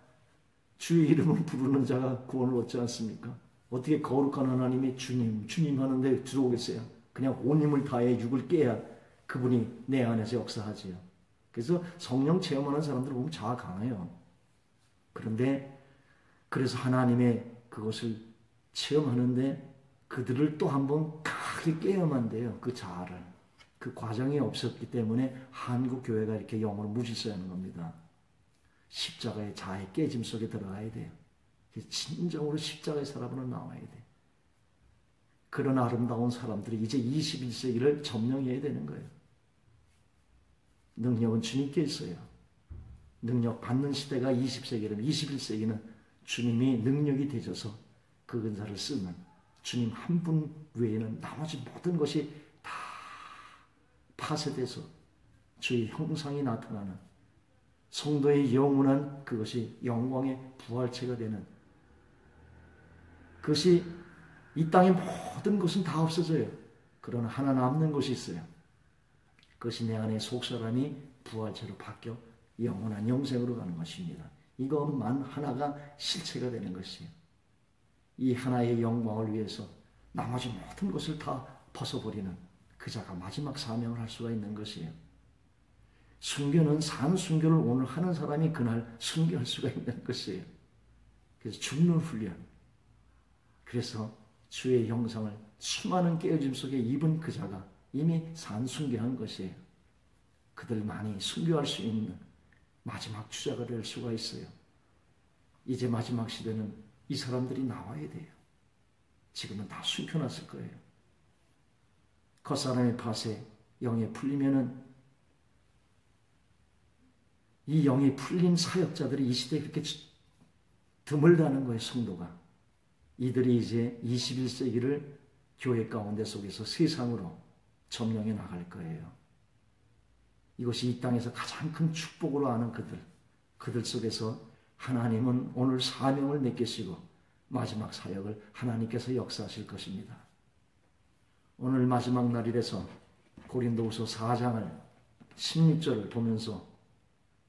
주의 이름을 부르는 자가 구원을 얻지 않습니까? 어떻게 거룩한 하나님이 주님 하는데 들어오겠어요? 그냥 온 힘을 다해 육을 깨야 그분이 내 안에서 역사하지요. 그래서 성령 체험하는 사람들 보면 자아 강해요. 그런데 그래서 하나님의 그것을 체험하는데 그들을 또 한번 강하게 깨야만 돼요. 그 자아를. 그 과정이 없었기 때문에 한국 교회가 이렇게 영으로 무질서하는 겁니다. 십자가의 자아의 깨짐 속에 들어가야 돼요. 진정으로 십자가의 사람으로 나와야 돼. 그런 아름다운 사람들이 이제 21세기를 점령해야 되는 거예요. 능력은 주님께 있어요. 능력 받는 시대가 20세기라면 21세기는 주님이 능력이 되셔서 그 은사를 쓰는 주님 한 분 외에는 나머지 모든 것이 다 파쇄돼서 주의 형상이 나타나는 성도의 영원한 그것이 영광의 부활체가 되는 그것이 이 땅의 모든 것은 다 없어져요. 그러나 하나 남는 것이 있어요. 그것이 내 안의 속사람이 부활체로 바뀌어 영원한 영생으로 가는 것입니다. 이것만 하나가 실체가 되는 것이에요. 이 하나의 영광을 위해서 나머지 모든 것을 다 벗어버리는 그 자가 마지막 사명을 할 수가 있는 것이에요. 순교는 산 순교를 오늘 하는 사람이 그날 순교할 수가 있는 것이에요. 그래서 죽는 훈련. 그래서 주의 형상을 수많은 깨어짐 속에 입은 그 자가 이미 산 순교한 것이에요. 그들만이 순교할 수 있는 마지막 주자가 될 수가 있어요. 이제 마지막 시대는 이 사람들이 나와야 돼요. 지금은 다 숨겨놨을 거예요. 겉사람의 밭에 영에 풀리면은 이 영이 풀린 사역자들이 이 시대에 그렇게 드물다는 거예요. 성도가. 이들이 이제 21세기를 교회 가운데 속에서 세상으로 점령해 나갈 거예요. 이것이 이 땅에서 가장 큰 축복으로 아는 그들 속에서 하나님은 오늘 사명을 맡기시고 마지막 사역을 하나님께서 역사하실 것입니다. 오늘 마지막 날이라서 고린도후서 4장을 16절을 보면서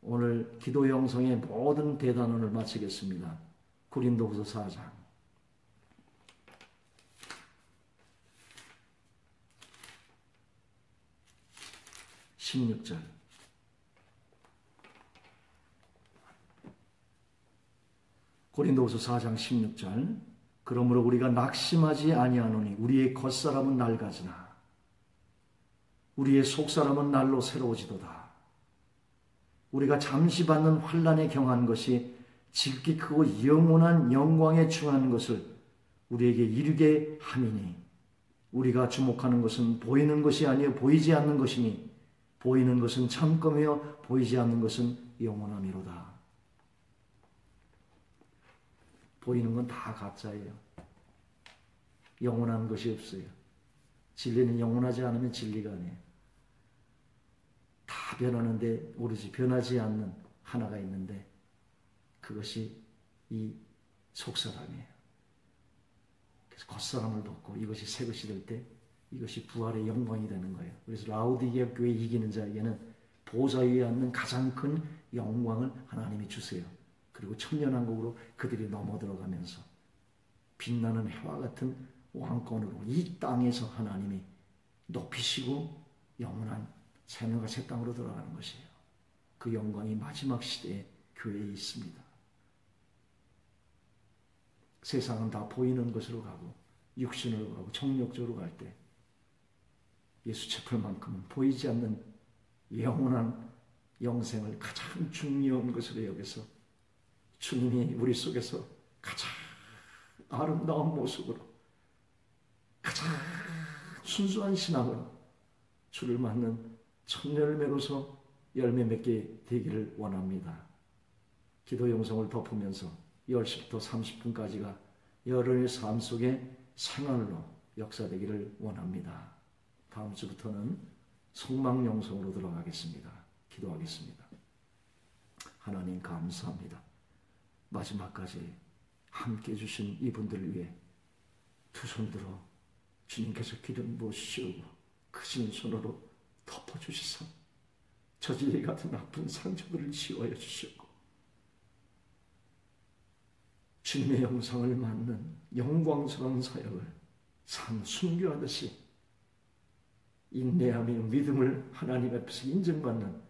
오늘 기도 영성의 모든 대단원을 마치겠습니다. 고린도후서 4장 16절. 고린도후서 4장 16절. 그러므로 우리가 낙심하지 아니하노니 우리의 겉사람은 낡아지나 우리의 속사람은 날로 새로워지도다. 우리가 잠시 받는 환난에 경한 것이 지극히 크고 영원한 영광에 충하는 것을 우리에게 이루게 함이니 우리가 주목하는 것은 보이는 것이 아니요 보이지 않는 것이니 보이는 것은 잠깐이요 보이지 않는 것은 영원함이로다. 보이는 건 다 가짜예요. 영원한 것이 없어요. 진리는 영원하지 않으면 진리가 아니에요. 다 변하는데 오로지 변하지 않는 하나가 있는데 그것이 이 속사람이에요. 그래서 겉사람을 벗고 이것이 새 것이 될 때 이것이 부활의 영광이 되는 거예요. 그래서 라오디게아 교회 이기는 자에게는 보좌 위에 앉는 가장 큰 영광을 하나님이 주세요. 그리고 천년왕국으로 그들이 넘어들어가면서 빛나는 해와 같은 왕권으로 이 땅에서 하나님이 높이시고 영원한 새하늘과 새 땅으로 돌아가는 것이에요. 그 영광이 마지막 시대에 교회에 있습니다. 세상은 다 보이는 것으로 가고 육신으로 가고 정욕적으로 갈 때 예수 채플만큼은 보이지 않는 영원한 영생을 가장 중요한 것으로 여겨서 주님이 우리 속에서 가장 아름다운 모습으로 가장 순수한 신앙으로 주를 맞는 첫열매로서 열매 맺게 되기를 원합니다. 기도 영성을 덮으면서 10시부터 30분까지가 여러분의 삶 속에 생활로 역사되기를 원합니다. 다음 주부터는 성막 영성으로 들어가겠습니다. 기도하겠습니다. 하나님 감사합니다. 마지막까지 함께 해주신 이분들을 위해 두 손 들어 주님께서 기름 부으시고 크신 손으로 덮어주시사 저지리 같은 아픈 상처들을 치유하여 주시고 주님의 영상을 맞는 영광스러운 사역을 산 순교하듯이 인내하며 믿음을 하나님 앞에서 인정받는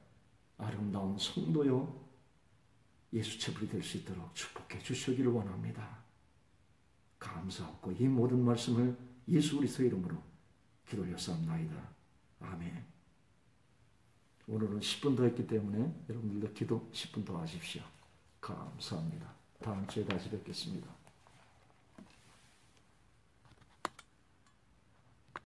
아름다운 성도요 예수 채플이 될 수 있도록 축복해 주시기를 원합니다. 감사하고 이 모든 말씀을 예수 그리스도의 이름으로 기도 올렸사옵나이다. 아멘. 오늘은 10분 더 했기 때문에 여러분들도 기도 10분 더 하십시오. 감사합니다. 다음 주에 다시 뵙겠습니다.